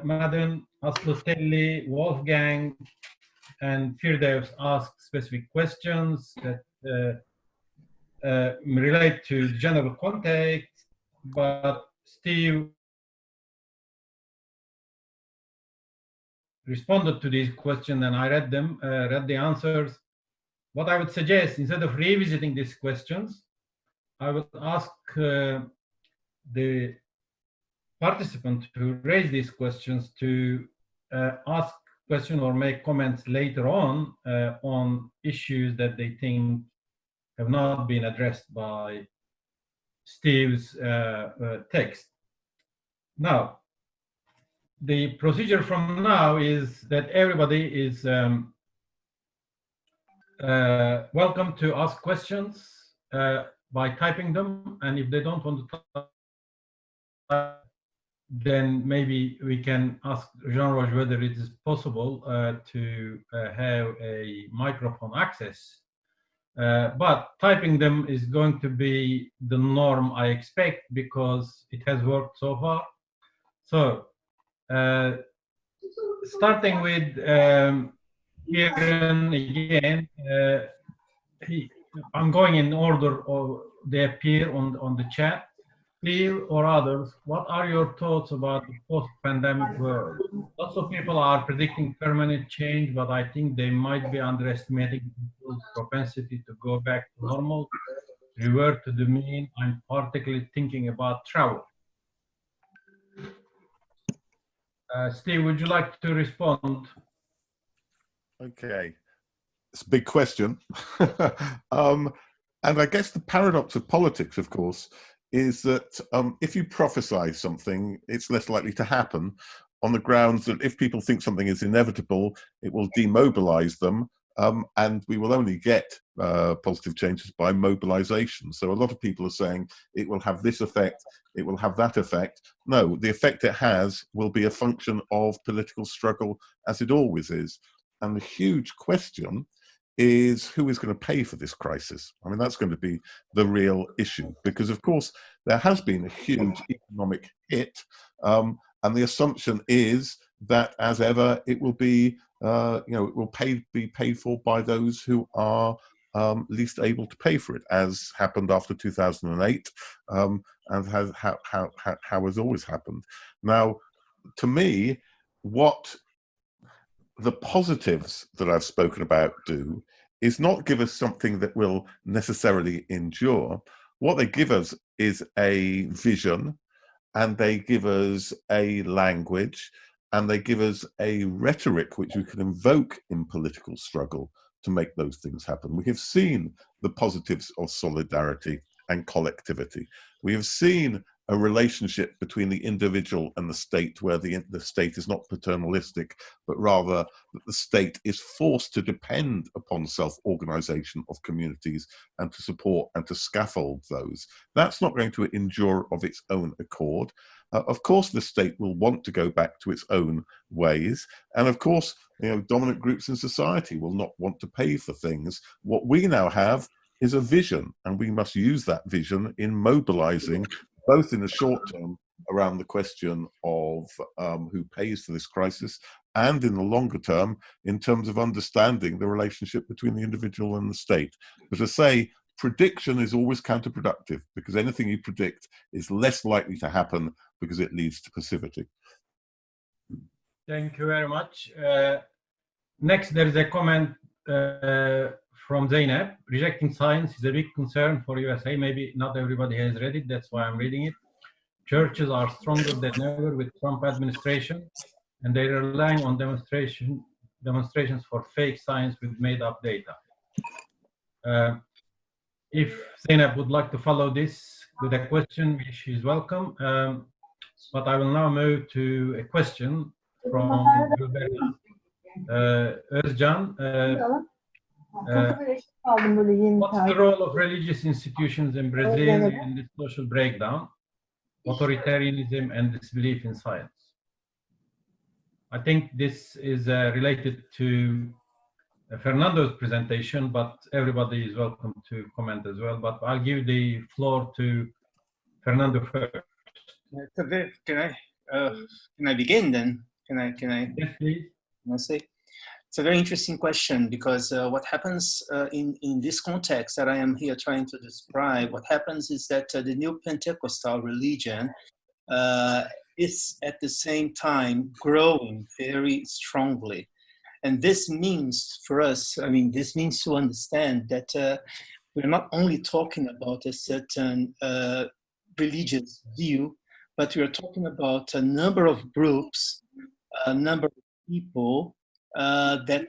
Madden, Aslutelli, Wolfgang, and Feride asked specific questions that relate to general context, but Steve responded to these questions, and I read them, read the answers. What I would suggest, instead of revisiting these questions, I would ask the participant who raised these questions to ask questions or make comments later on issues that they think have not been addressed by Steve's text. Now, the procedure from now is that everybody is welcome to ask questions by typing them, and if they don't want to type, then maybe we can ask Janroj whether it is possible to have a microphone access. But typing them is going to be the norm, I expect, because it has worked so far. So, starting with Kieran again, I'm going in order of they appear on the chat. Clear or others, what are your thoughts about the post-pandemic world? Lots of people are predicting permanent change, but I think they might be underestimating people's propensity to go back to normal, revert to the mean. I'm particularly thinking about travel. Steve, would you like to respond? Okay, it's a big question. And I guess the paradox of politics, of course, is that if you prophesy something, it's less likely to happen on the grounds that if people think something is inevitable, it will demobilize them, and we will only get positive changes by mobilization. So a lot of people are saying it will have this effect, it will have that effect. No, the effect it has will be a function of political struggle, as it always is. And the huge question is who is going to pay for this crisis? I mean, that's going to be the real issue, because of course there has been a huge economic hit, and the assumption is that, as ever, it will be, it will be paid for by those who are least able to pay for it, as happened after 2008, and how has always happened. Now, to me, what the positives that I've spoken about do is not give us something that will necessarily endure. What they give us is a vision, and they give us a language, and they give us a rhetoric which we can invoke in political struggle to make those things happen. We have seen the positives of solidarity and collectivity. We have seen a relationship between the individual and the state, where the state is not paternalistic, but rather that the state is forced to depend upon self-organization of communities and to support and to scaffold those. That's not going to endure of its own accord. Of course, the state will want to go back to its own ways. And of course, dominant groups in society will not want to pay for things. What we now have is a vision, and we must use that vision in mobilizing, both in the short term around the question of who pays for this crisis, and in the longer term in terms of understanding the relationship between the individual and the state. But as I say, prediction is always counterproductive, because anything you predict is less likely to happen because it leads to passivity. Thank you very much. Next, there is a comment from Zainab. Rejecting science is a big concern for USA. Maybe not everybody has read it, that's why I'm reading it. Churches are stronger than ever with Trump administration, and they are relying on demonstrations for fake science with made-up data. If Zainab would like to follow this with a question, she is welcome. But I will now move to a question from Özcan. What's the role of religious institutions in Brazil in this social breakdown, authoritarianism, and disbelief in science? I think this is related to Fernando's presentation, but everybody is welcome to comment as well. But I'll give the floor to Fernando first. Can I begin then? Can I? Yes, please. It's a very interesting question, because what happens in this context that I am here trying to describe, what happens is that the new Pentecostal religion is at the same time growing very strongly. And this means for us, this means to understand that we're not only talking about a certain religious view, but we are talking about a number of groups, a number of people that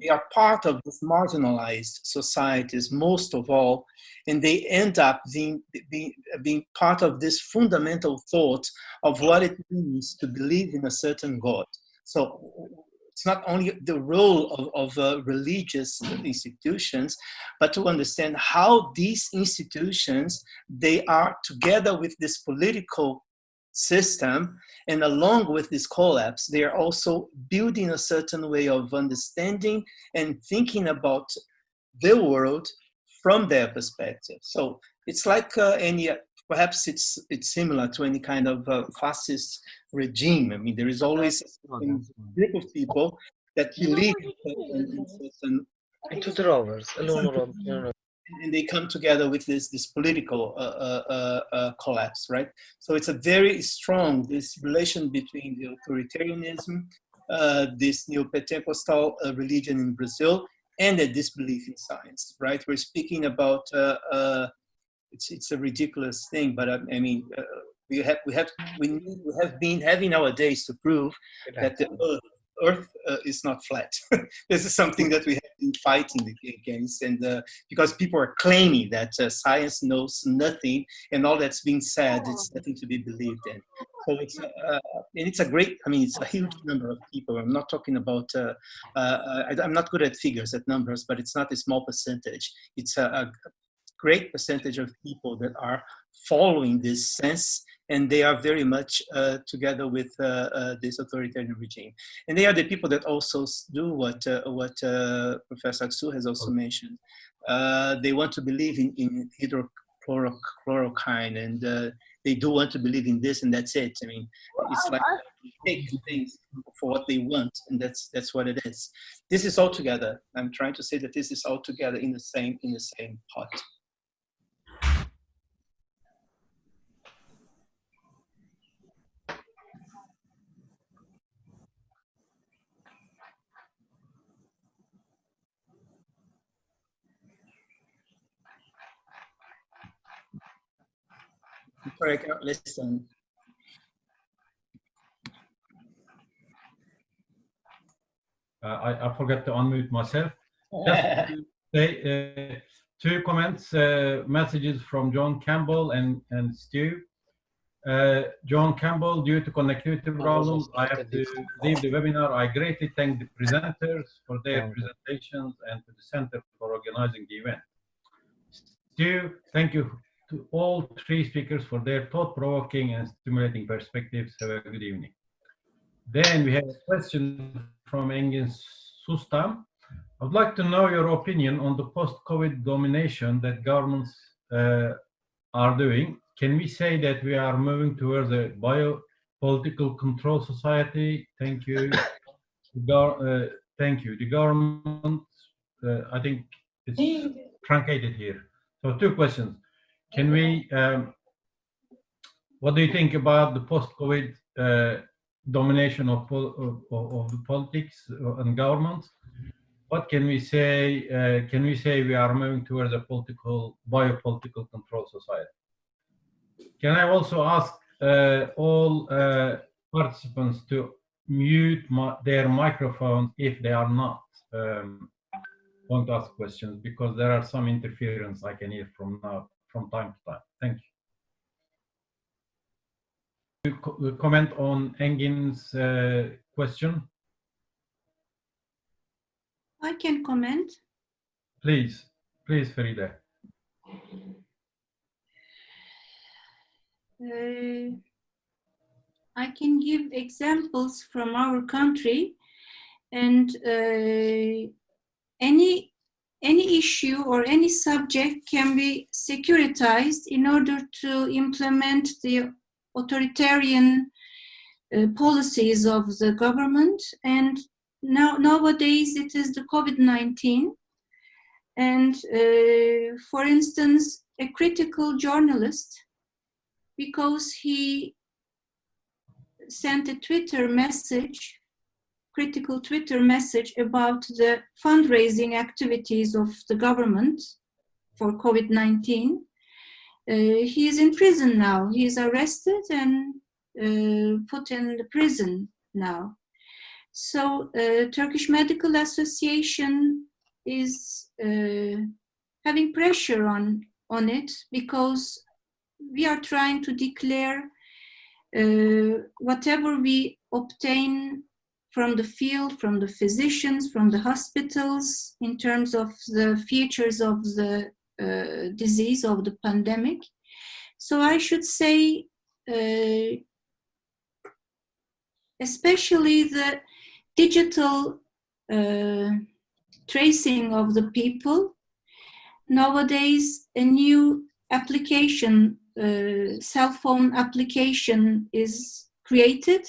are part of these marginalized societies, most of all, and they end up being part of this fundamental thought of what it means to believe in a certain God. So it's not only the role of religious institutions, but to understand how these institutions, they are together with this political system. And along with this collapse, they are also building a certain way of understanding and thinking about the world from their perspective. So it's like perhaps it's similar to any kind of fascist regime. I mean, there is always a group of people that believe in certain, and they come together with this political collapse, right? So it's a very strong, this relation between the authoritarianism, this neo-Pentecostal religion in Brazil, and a disbelief in science, right? We're speaking about, it's a ridiculous thing, but I mean, we have been having our days to prove that the Earth is not flat. This is something that we have been fighting against, and because people are claiming that science knows nothing, and all that's being said, it's nothing to be believed in. So it's and it's a great, I mean, it's a huge number of people. I'm not talking about, I'm not good at figures, at numbers, but it's not a small percentage. It's a great percentage of people that are following this sense, and they are very much together with this authoritarian regime. And they are the people that also do what Professor Aksu has also mentioned. They want to believe in hydrochloroquine, and they do want to believe in this, and that's it. I mean, it's like they take things for what they want, and that's what it is. This is all together. I'm trying to say that this is all together in the same pot. Sorry, I cannot listen. I forgot to unmute myself. Just to say, two comments, messages from John Campbell and Stu. John Campbell, due to connectivity problems, I have to leave the webinar. I greatly thank the presenters for their presentations and to the Center for organizing the event. Stu, thank you to all three speakers for their thought-provoking and stimulating perspectives. Have a good evening. Then we have a question from Engin Sustam. I would like to know your opinion on the post-COVID domination that governments are doing. Can we say that we are moving towards a biopolitical control society? Thank you. Thank you. The government, I think it's truncated here. So two questions. Can we, what do you think about the post-COVID domination of the politics and government? What can we say? Can we say we are moving towards a biopolitical control society? Can I also ask all participants to mute their microphones if they are not want to ask questions, because there are some interference I can hear from time to time. Thank you. Comment on Engin's question? I can comment. Please, Feride. I can give examples from our country, and any issue or any subject can be securitized in order to implement the authoritarian policies of the government. And nowadays it is the COVID-19. And for instance, a critical journalist, because he sent a critical Twitter message about the fundraising activities of the government for COVID-19. He is in prison now. He is arrested and put in the prison now. So Turkish Medical Association is having pressure on it, because we are trying to declare whatever we obtain from the field, from the physicians, from the hospitals, in terms of the features of the disease, of the pandemic. So I should say especially the digital tracing of the people. Nowadays, a new application, cell phone application is created.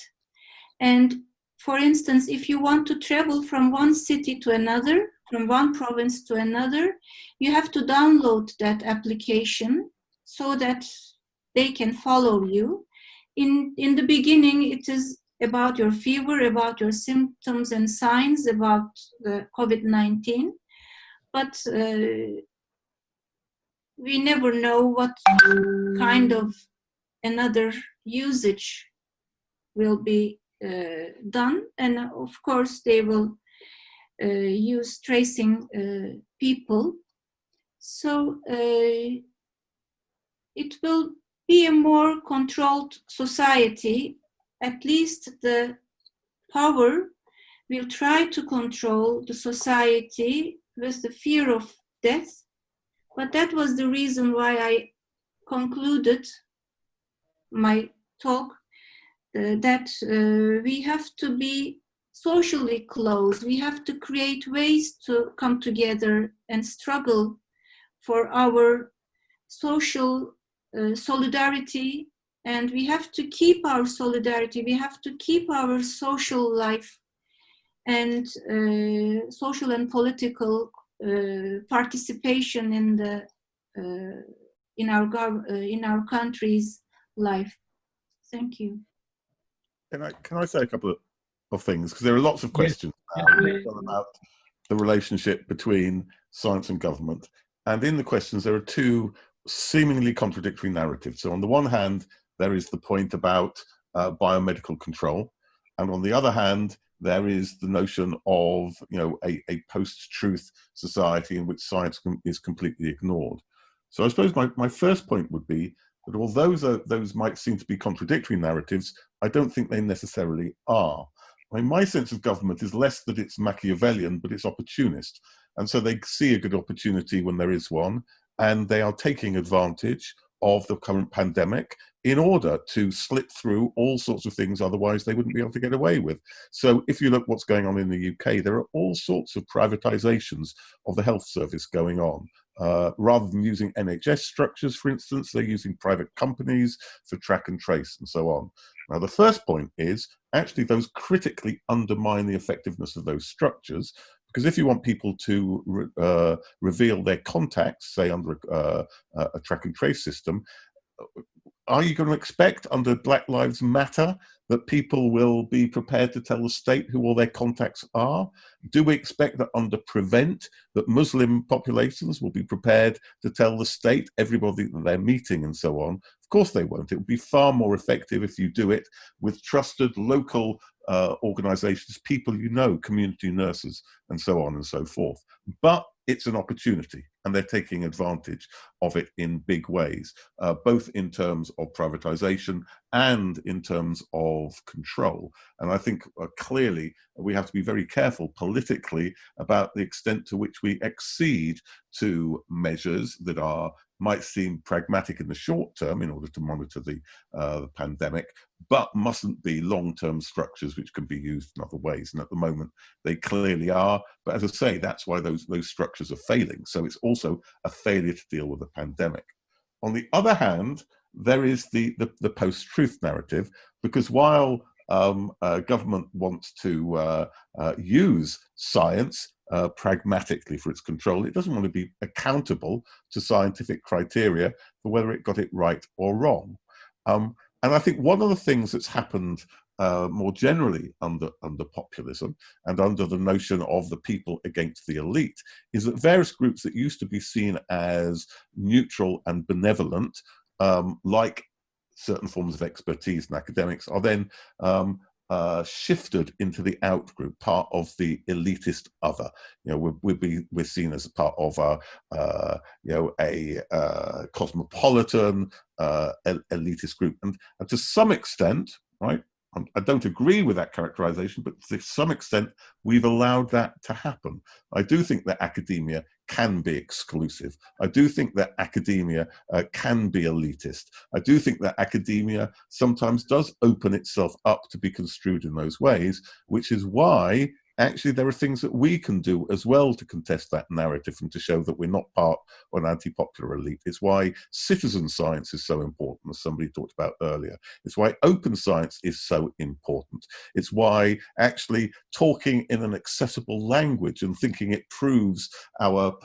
And for instance, if you want to travel from one city to another, from one province to another, you have to download that application so that they can follow you. In the beginning, it is about your fever, about your symptoms and signs, about the COVID-19. But we never know what kind of another usage will be done. And of course, they will use tracing people. So it will be a more controlled society. At least the power will try to control the society with the fear of death. But that was the reason why I concluded my talk, that we have to be socially close. We have to create ways to come together and struggle for our social solidarity. And we have to keep our solidarity. We have to keep our social life and social and political participation in the in our country's life. Thank you. Can I say a couple of things, because there are lots of questions about the relationship between science and government, and in the questions there are two seemingly contradictory narratives. So on the one hand, there is the point about biomedical control, and on the other hand, there is the notion of, you know, a post-truth society in which science is completely ignored. So I suppose my first point would be that although those might seem to be contradictory narratives, I don't think they necessarily are. I mean, my sense of government is less that it's Machiavellian, but it's opportunist. And so they see a good opportunity when there is one, and they are taking advantage of the current pandemic in order to slip through all sorts of things otherwise they wouldn't be able to get away with. So if you look what's going on in the UK, there are all sorts of privatizations of the health service going on. Rather than using NHS structures, for instance, they're using private companies for track and trace and so on. Now, the first point is actually those critically undermine the effectiveness of those structures, because if you want people to reveal their contacts, say under a track and trace system, are you going to expect under Black Lives Matter that people will be prepared to tell the state who all their contacts are? Do we expect that under Prevent, that Muslim populations will be prepared to tell the state everybody that they're meeting and so on? Of course they won't. It would be far more effective if you do it with trusted local organizations, people you know, community nurses, and so on and so forth. But it's an opportunity, and they're taking advantage of it in big ways, both in terms of privatization and in terms of control. And I think clearly we have to be very careful politically about the extent to which we accede to measures that might seem pragmatic in the short term in order to monitor the pandemic, but mustn't be long-term structures which can be used in other ways. And at the moment, they clearly are. But as I say, that's why those structures are failing. So it's also a failure to deal with the pandemic. On the other hand, there is the post-truth narrative, because while government wants to use science pragmatically for its control, it doesn't want to be accountable to scientific criteria for whether it got it right or wrong. And I think one of the things that's happened more generally under populism and under the notion of the people against the elite is that various groups that used to be seen as neutral and benevolent, like certain forms of expertise and academics, are then shifted into the out group, part of the elitist other. You know, we're seen as a part of a cosmopolitan elitist group, and to some extent, right? I don't agree with that characterization, but to some extent, we've allowed that to happen. I do think that academia can be exclusive. I do think that academia can be elitist. I do think that academia sometimes does open itself up to be construed in those ways, which is why actually there are things that we can do as well to contest that narrative and to show that we're not part of an anti-popular elite. It's why citizen science is so important, as somebody talked about earlier. It's why open science is so important. It's why actually talking in an accessible language and thinking it proves our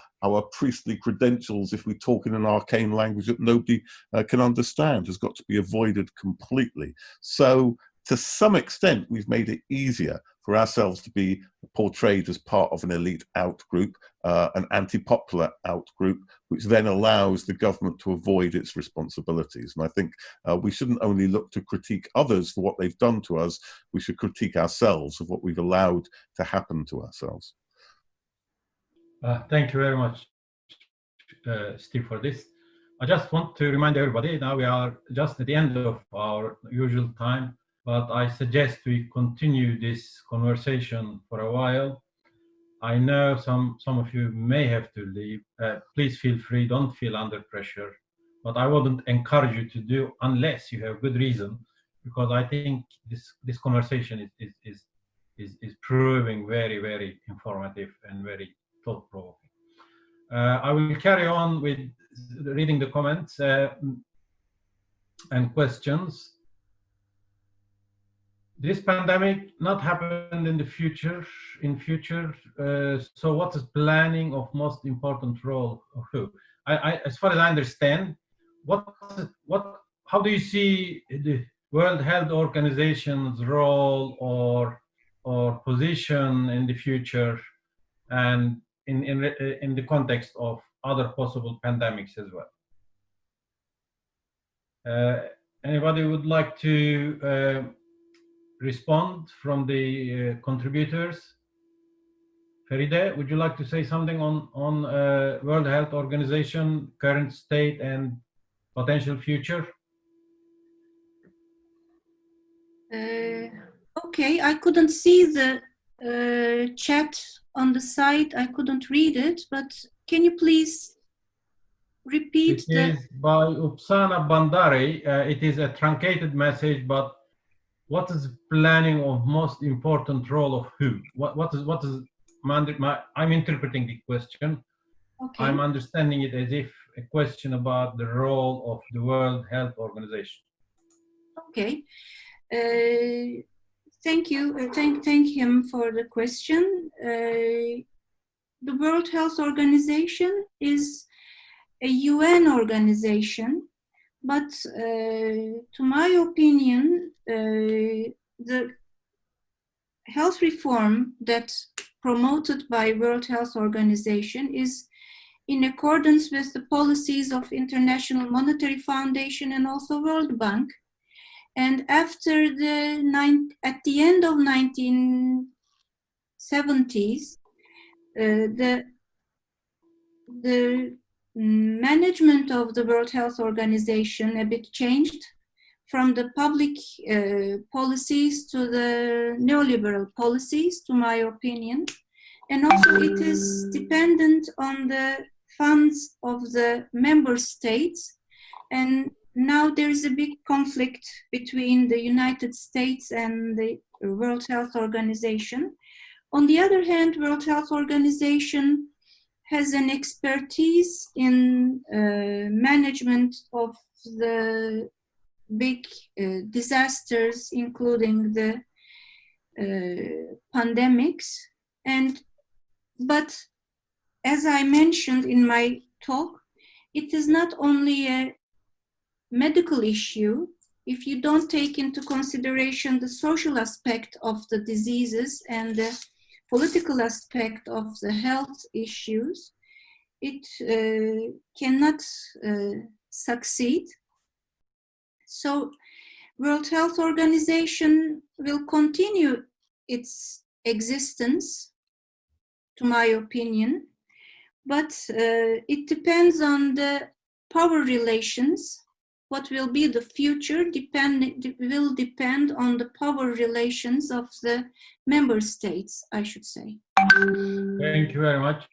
priestly credentials if we talk in an arcane language that nobody can understand has got to be avoided completely. So to some extent, we've made it easier for ourselves to be portrayed as part of an elite out-group, an anti-popular out-group, which then allows the government to avoid its responsibilities. And I think we shouldn't only look to critique others for what they've done to us, we should critique ourselves of what we've allowed to happen to ourselves. Thank you very much, Steve, for this. I just want to remind everybody, now we are just at the end of our usual time, but I suggest we continue this conversation for a while. I know some of you may have to leave. Please feel free, don't feel under pressure. But I wouldn't encourage you to do unless you have good reason, because I think this conversation is proving very, very informative and very thought-provoking. I will carry on with reading the comments and questions. This pandemic not happened in the future, so what is planning of most important role of who? As far as I understand, how do you see the World Health Organization's role or position in the future, and in the context of other possible pandemics as well? Anybody would like to respond from the contributors? Feride, would you like to say something on World Health Organization, current state and potential future? Okay, I couldn't see the chat on the site. I couldn't read it, but can you please repeat? It is by Upsana Bandari. It is a truncated message, but what is planning of most important role of who? What is I'm interpreting the question. Okay. I'm understanding it as if a question about the role of the World Health Organization. Okay. Thank you. Thank him for the question. The World Health Organization is a UN organization, but to my opinion, the health reform that's promoted by World Health Organization is in accordance with the policies of International Monetary Foundation and also World Bank. And after at the end of 1970s, the management of the World Health Organization a bit changed from the public policies to the neoliberal policies, to my opinion. And also it is dependent on the funds of the member states. And now there is a big conflict between the United States and the World Health Organization. On the other hand, World Health Organization has an expertise in management of the big disasters, including the pandemics. But as I mentioned in my talk, it is not only a medical issue. If you don't take into consideration the social aspect of the diseases and the political aspect of the health issues, it cannot succeed. So World Health Organization will continue its existence, to my opinion, but it depends on the power relations. What will be the future will depend on the power relations of the member states, I should say. Thank you very much.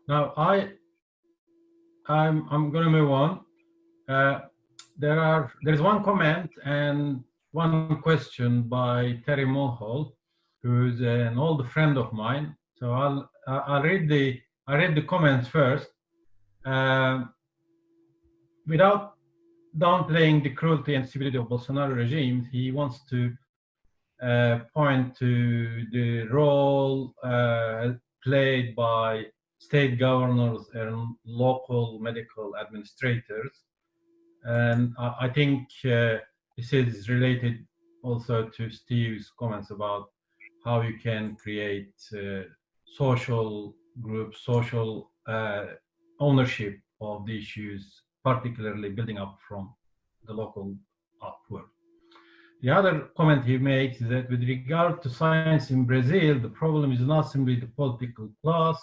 Now I'm going to move on. There's one comment and one question by Terry Mulhall, who's an old friend of mine. So I'll read the comments first. Without downplaying the cruelty and stupidity of Bolsonaro regime, he wants to point to the role played by state governors and local medical administrators. And I think this is related also to Steve's comments about how you can create social groups, social ownership of the issues, particularly building up from the local upward. The other comment he makes is that with regard to science in Brazil, the problem is not simply the political class,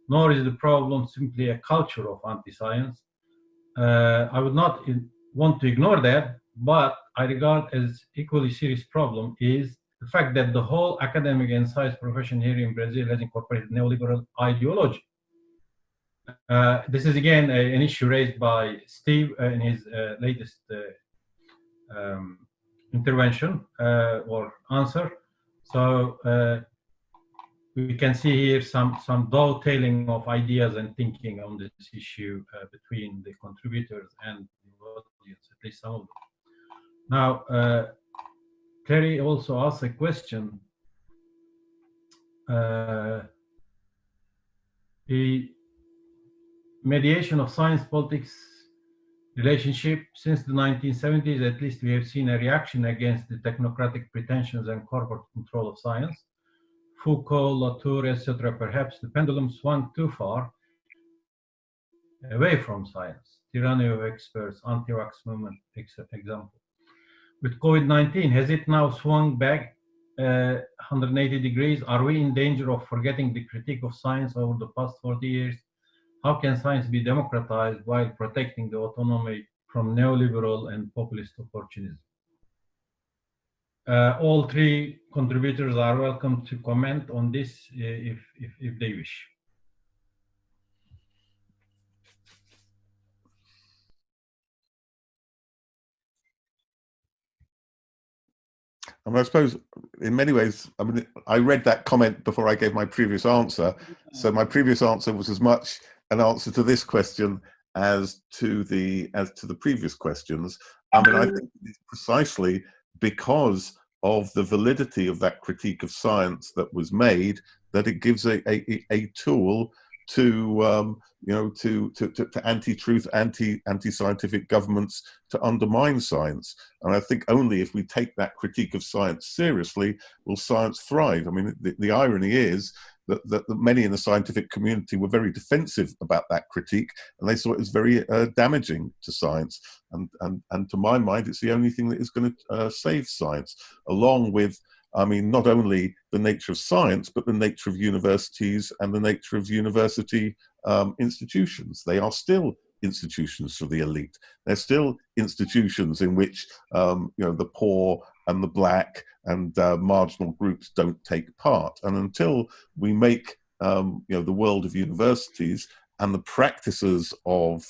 nor is the problem simply a culture of anti-science. I would not want to ignore that, but I regard as equally serious problem is the fact that the whole academic and science profession here in Brazil has incorporated neoliberal ideology. This is again an issue raised by Steve in his latest intervention or answer. So we can see here some dovetailing of ideas and thinking on this issue between the contributors and the audience, at least some of them. Now, Terry also asked a question. The mediation of science politics relationship since the 1970s, at least we have seen a reaction against the technocratic pretensions and corporate control of science. Foucault, Latour, etc. Perhaps the pendulum swung too far away from science. Tyranny of experts, anti-vax movement, example. With COVID-19, has it now swung back 180 degrees? Are we in danger of forgetting the critique of science over the past 40 years? How can science be democratized while protecting the autonomy from neoliberal and populist opportunism? All three contributors are welcome to comment on this if they wish. I mean, I suppose in many ways, I mean, I read that comment before I gave my previous answer. So my previous answer was as much an answer to this question as to the previous questions. I mean, I think it's precisely because of the validity of that critique of science that was made that it gives a tool to to anti-truth, anti-scientific governments to undermine science. And I think only if we take that critique of science seriously will science thrive. I mean, the irony is that many in the scientific community were very defensive about that critique, and they saw it as very damaging to science. And to my mind, it's the only thing that is going to save science, along with, I mean, not only the nature of science, but the nature of universities and the nature of university institutions. They are still institutions for the elite. They're still institutions in which the poor and the black and marginal groups don't take part. And until we make the world of universities and the practices of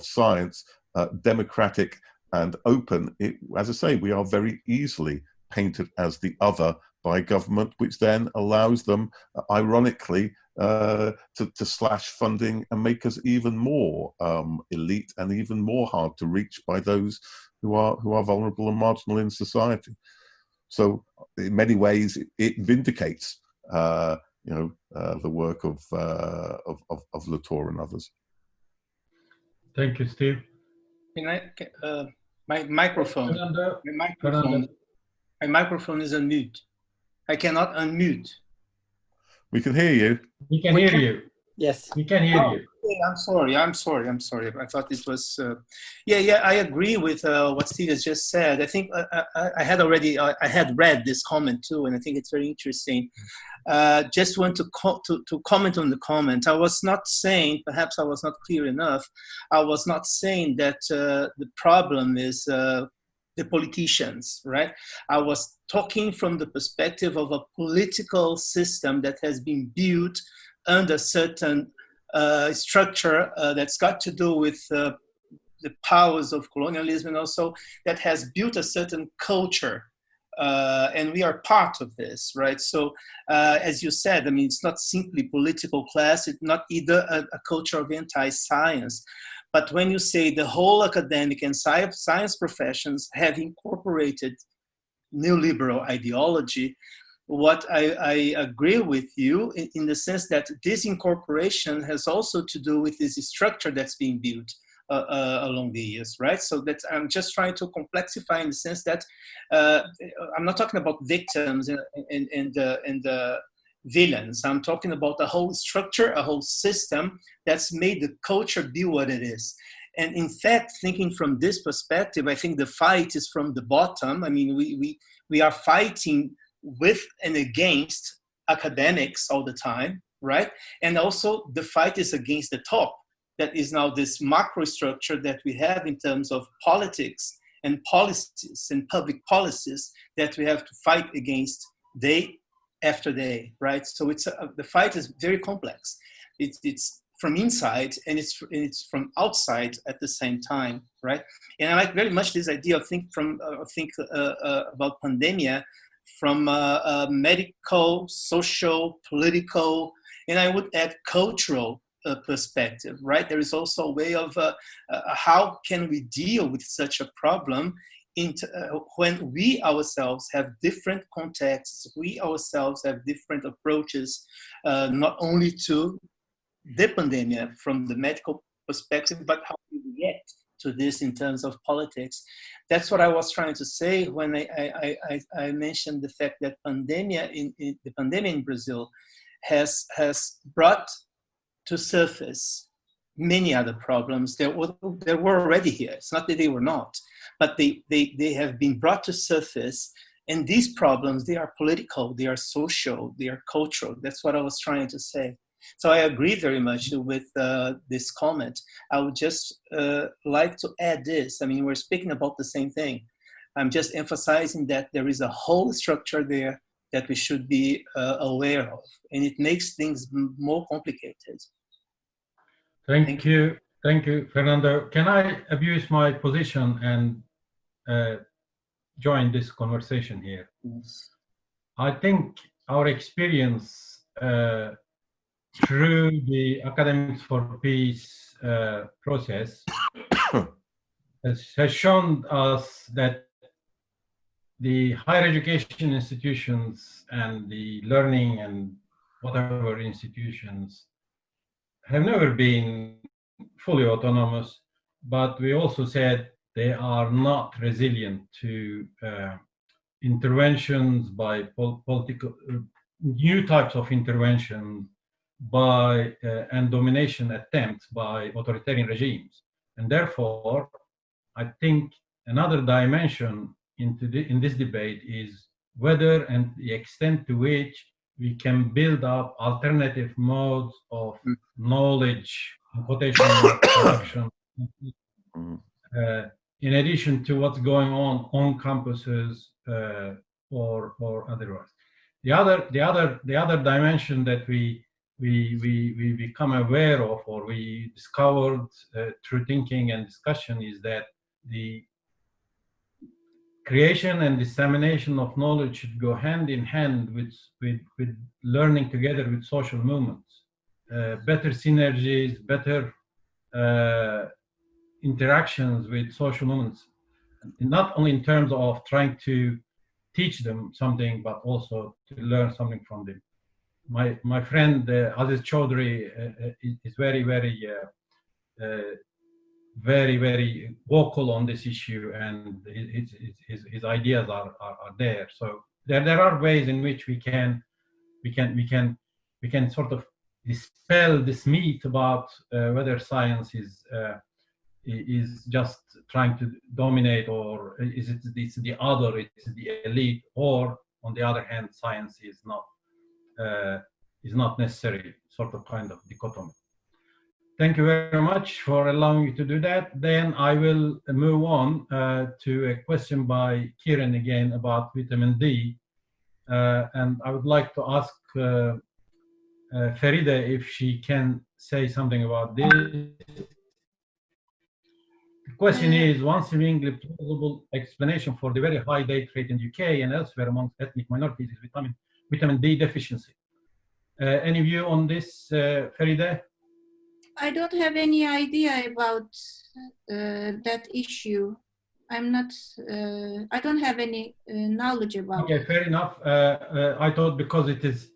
science democratic and open, as I say, we are very easily painted as the other by government, which then allows them, ironically, to slash funding and make us even more elite and even more hard to reach by those who are vulnerable and marginal in society. So, in many ways, it vindicates the work of Latour and others. Thank you, Steve. My microphone. Fernando. My microphone is on mute. I cannot unmute. We can hear you. We can hear you. Yes. We can hear you. Okay, I'm sorry. I thought it was, yeah, I agree with what Steve has just said. I think I had read this comment too, and I think it's very interesting. Just want to comment on the comment. I was not saying, perhaps I was not clear enough, I was not saying that the problem is the politicians, right? I was talking from the perspective of a political system that has been built under certain structure that's got to do with the powers of colonialism, and also that has built a certain culture. And we are part of this, right? So, as you said, I mean, it's not simply political class, it's not either a culture of anti-science. But when you say the whole academic and science professions have incorporated neoliberal ideology, what I agree with you in the sense that this incorporation has also to do with this structure that's being built along the years, right? So that I'm just trying to complexify in the sense that I'm not talking about victims and villains. I'm talking about a whole structure, a whole system that's made the culture be what it is. And in fact, thinking from this perspective, I think the fight is from the bottom. I mean, we are fighting with and against academics all the time, right? And also the fight is against the top. That is now this macro structure that we have in terms of politics and policies and public policies that we have to fight against day after day, right? So the fight is very complex. It's from inside and it's from outside at the same time, right? And I like very much this idea of about pandemia from medical, social, political, and I would add cultural perspective, right? There is also a way of how can we deal with such a problem when we ourselves have different contexts, we ourselves have different approaches, not only to the pandemic from the medical perspective, but how we react to this in terms of politics. That's what I was trying to say when I mentioned the fact that the pandemic in Brazil has brought to surface many other problems that were already here. It's not that they were not, but they have been brought to surface. And these problems, they are political, they are social, they are cultural. That's what I was trying to say. So I agree very much with this comment. I would just like to add this. I mean, we're speaking about the same thing. I'm just emphasizing that there is a whole structure there that we should be aware of, and it makes things more complicated. Thank you, Fernando. Can I abuse my position and join this conversation here? Yes. I think our experience through the Academics for Peace process has shown us that the higher education institutions and the learning and whatever institutions have never been fully autonomous, but we also said they are not resilient to interventions by political, new types of intervention by and domination attempts by authoritarian regimes. And therefore, I think another dimension in this debate is whether and the extent to which we can build up alternative modes of knowledge, quotation mark production, in addition to what's going on campuses or otherwise. The other dimension that we become aware of, or we discovered through thinking and discussion, is that the creation and dissemination of knowledge should go hand in hand with learning together with social movements. Better synergies, better interactions with social movements, not only in terms of trying to teach them something, but also to learn something from them. My friend Aziz Chaudhry is very vocal on this issue, and his ideas are there. So there are ways in which we can sort of dispel this myth about whether science is just trying to dominate, or is it's the other, it's the elite, or on the other hand, science is not necessary, sort of kind of dichotomy. Thank you very much for allowing me to do that. Then I will move on to a question by Kieran again about vitamin D. And I would like to ask Feride if she can say something about this. The question is, one seemingly plausible explanation for the very high date rate in the UK and elsewhere amongst ethnic minorities is vitamin D deficiency. Any view on this, Feride? I don't have any idea about that issue. I'm not, I don't have any knowledge about it. Okay, fair enough. I thought because it is,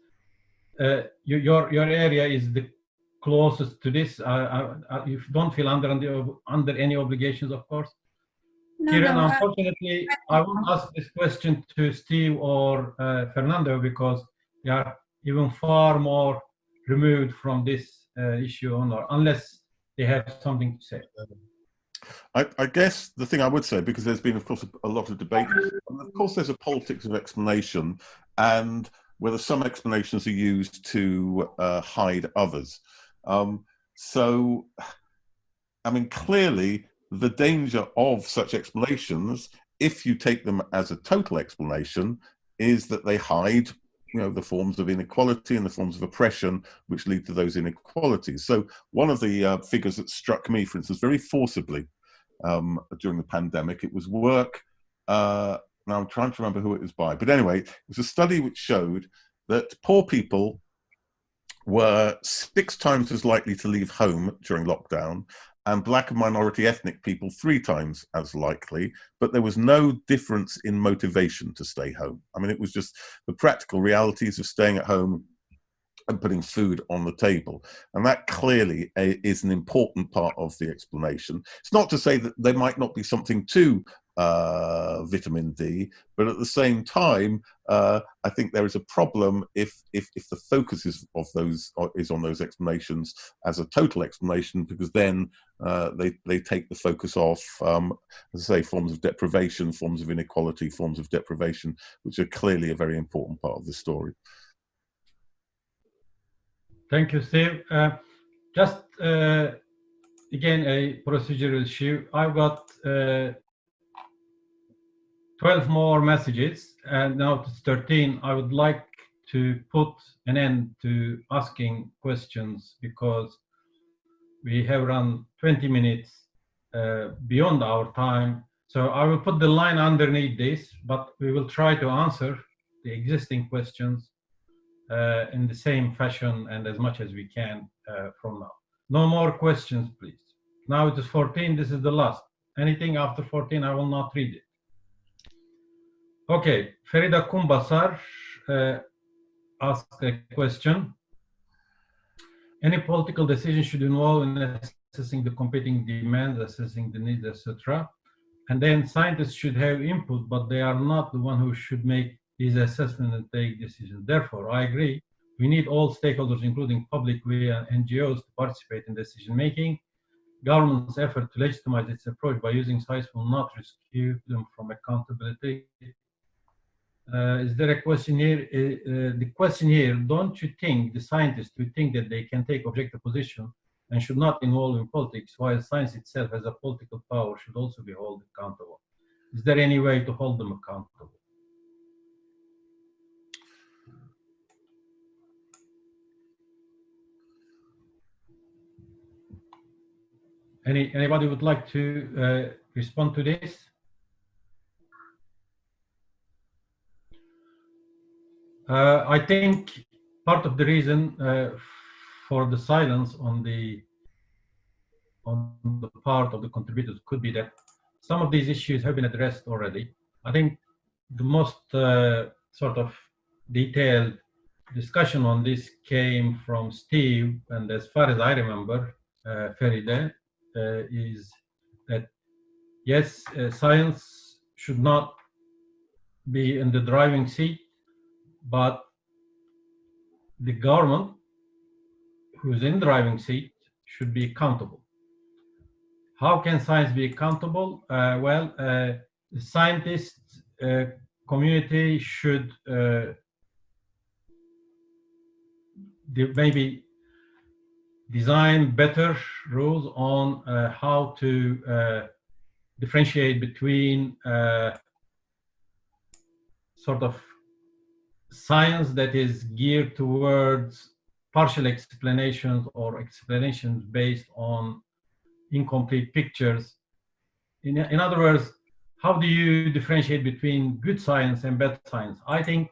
your area is the closest to this, you don't feel under any obligations, of course. No, Kiran, no, unfortunately, I won't ask this question to Steve or Fernando because they are even far more removed from this issue, unless they have something to say. I guess the thing I would say, because there's been, of course, a lot of debate, and of course there's a politics of explanation, and whether some explanations are used to hide others. So, I mean, clearly, the danger of such explanations, if you take them as a total explanation, is that they hide, you know, the forms of inequality and the forms of oppression which lead to those inequalities. So one of the figures that struck me, for instance, very forcibly during the pandemic, it was work, now I'm trying to remember who it was by, but anyway, it was a study which showed that poor people were 6 times as likely to leave home during lockdown, and black and minority ethnic people 3 times as likely, but there was no difference in motivation to stay home. I mean, it was just the practical realities of staying at home and putting food on the table. And that clearly is an important part of the explanation. It's not to say that there might not be something to vitamin D, but at the same time, I think there is a problem if the focus is on those explanations as a total explanation, because then they take the focus off, as I say, forms of deprivation, forms of inequality, forms of deprivation, which are clearly a very important part of the story. Thank you, Steve. Just again, a procedural issue. I've got 12 more messages, and now it's 13. I would like to put an end to asking questions because we have run 20 minutes beyond our time. So I will put the line underneath this, but we will try to answer the existing questions in the same fashion and as much as we can from now. No more questions, please. Now it is 14, this is the last. Anything after 14, I will not read it. Okay, Feride Kumbasar asked a question. Any political decision should involve in assessing the competing demands, assessing the needs, etc. And then scientists should have input, but they are not the one who should make these assessments and take decisions. Therefore, I agree, we need all stakeholders, including public via NGOs, to participate in decision-making. Government's effort to legitimize its approach by using science will not rescue them from accountability. Is there a question here? The question here, don't you think the scientists who think that they can take objective position and should not involve in politics, while science itself has a political power, should also be held accountable? Is there any way to hold them accountable? Anybody would like to respond to this? I think part of the reason for the silence on the part of the contributors could be that some of these issues have been addressed already. I think the most sort of detailed discussion on this came from Steve, and as far as I remember, Feride, is that yes, science should not be in the driving seat, but the government, who's in the driving seat, should be accountable. How can science be accountable? Well, the scientist community should maybe design better rules on how to differentiate between sort of science that is geared towards partial explanations or explanations based on incomplete pictures. In other words, how do you differentiate between good science and bad science? I think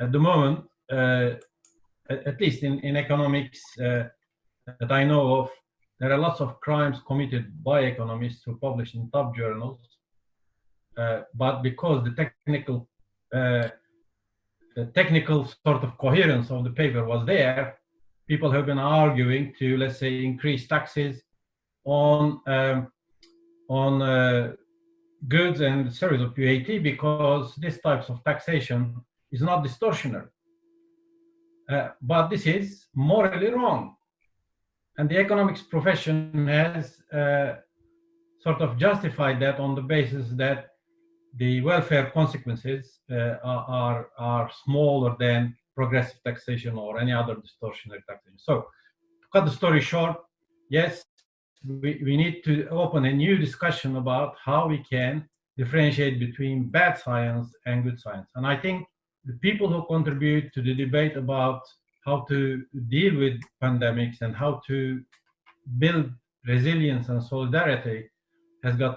at the moment, at least in economics that I know of, there are lots of crimes committed by economists who publish in top journals, but because the technical sort of coherence of the paper was there, people have been arguing to, let's say, increase taxes on goods and services of VAT, because this types of taxation is not distortionary. But this is morally wrong. And the economics profession has sort of justified that on the basis that the welfare consequences are smaller than progressive taxation or any other distortionary taxation. So, to cut the story short, yes, we need to open a new discussion about how we can differentiate between bad science and good science. And I think the people who contribute to the debate about how to deal with pandemics and how to build resilience and solidarity has got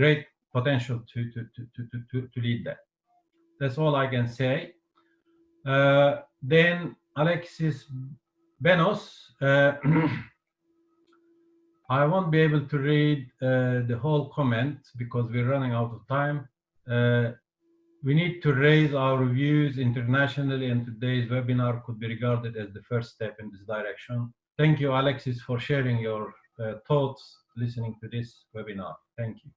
great potential to lead that. That's all I can say. Then Alexis Benos. I won't be able to read the whole comment because we're running out of time. We need to raise our views internationally, and today's webinar could be regarded as the first step in this direction. Thank you, Alexis, for sharing your thoughts listening to this webinar. Thank you.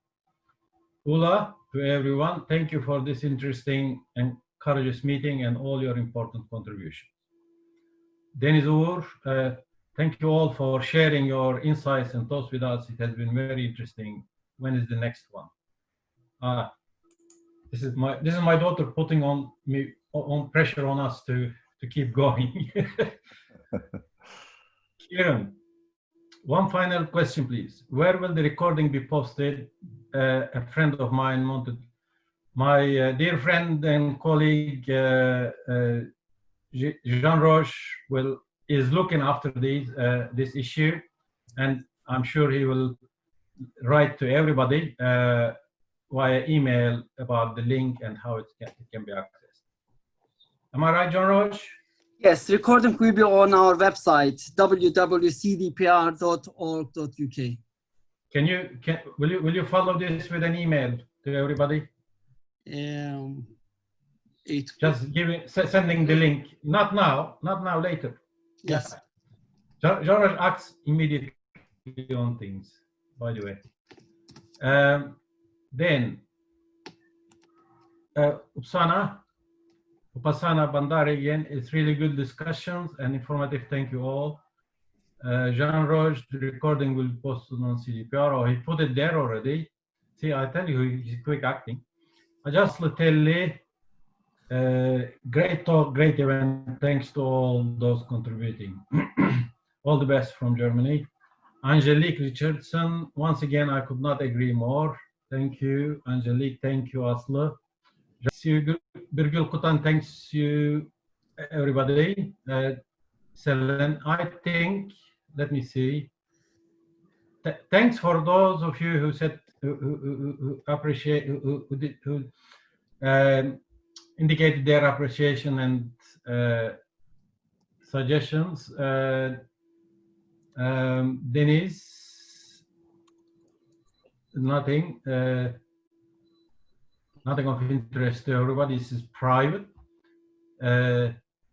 Ula, to everyone, thank you for this interesting and courageous meeting and all your important contributions. Deniz Uğur, thank you all for sharing your insights and thoughts with us. It has been very interesting. When is the next one? This is my daughter putting on pressure on us to keep going. Kieran, one final question, please. Where will the recording be posted? A friend of mine wanted, my dear friend and colleague Janroj is looking after this issue, and I'm sure he will write to everybody via email about the link and how it can be accessed. Am I right, Janroj? Yes, recording will be on our website, www.cdpr.org.uk. Will you follow this with an email to everybody? Just sending the link. Not now, later. Yes. Janroj acts immediately on things, by the way. Then Upasana Bandari again, it's really good discussions and informative. Thank you all. Janroj, the recording will be posted on CDPR. Oh, he put it there already. See, I tell you, he's quick acting. Ajaz Latelli, great talk, great event. Thanks to all those contributing. All the best from Germany. Angelique Richardson, once again, I could not agree more. Thank you, Angelique. Thank you, Aslı. Birgül Kutan, thanks you, everybody. Selen, I think, let me see. Thanks for those of you who said, who appreciate, who indicated their appreciation and suggestions. Deniz, nothing of interest to everybody. This is private.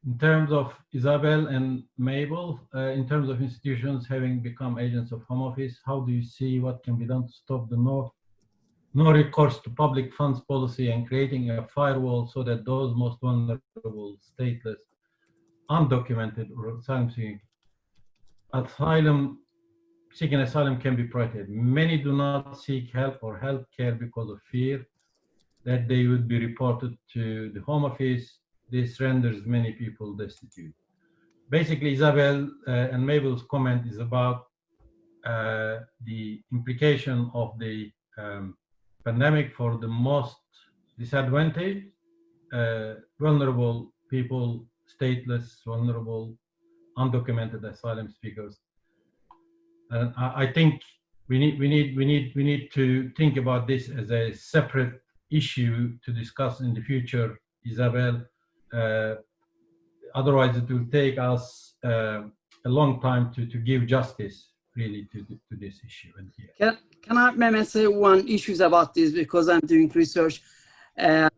In terms of Isabel and Mabel, in terms of institutions having become agents of home office, how do you see what can be done to stop the no recourse to public funds policy and creating a firewall so that those most vulnerable, stateless, undocumented, or seeking asylum can be protected? Many do not seek help or health care because of fear that they would be reported to the home office. This renders many people destitute. Basically, Isabel and Mabel's comment is about the implication of the pandemic for the most disadvantaged, vulnerable people, stateless, vulnerable, undocumented asylum seekers. And I think we need to think about this as a separate issue to discuss in the future, Isabel. Otherwise, it will take us a long time to give justice really to this issue. And here. Can I maybe say one issue about this, because I'm doing research on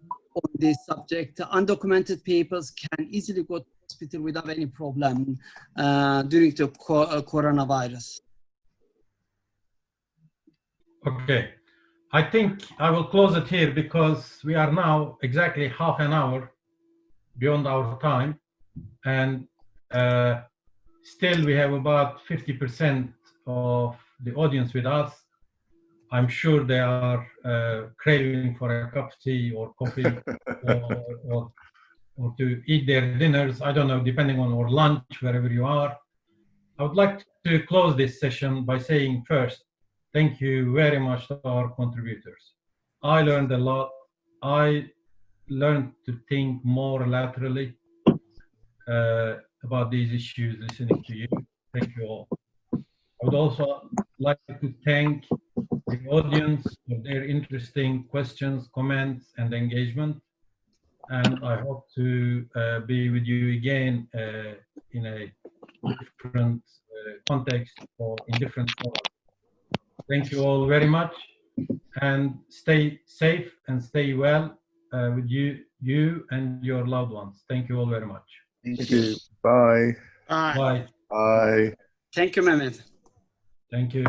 this subject. Undocumented peoples can easily go to hospital without any problem during the coronavirus. Okay, I think I will close it here because we are now exactly half an hour beyond our time, and still we have about 50% of the audience with us. I'm sure they are craving for a cup of tea or coffee or to eat their dinners, I don't know, depending on, or lunch, wherever you are. I would like to close this session by saying first, thank you very much to our contributors. I learned a lot. I learned to think more laterally about these issues, listening to you. Thank you all. I would also like to thank the audience for their interesting questions, comments, and engagement. And I hope to be with you again in a different context or in different forums. Thank you all very much, and stay safe and stay well with you and your loved ones. Thank you all very much. Thank you. Bye. Bye. Bye. Bye. Thank you, Mehmet. Thank you.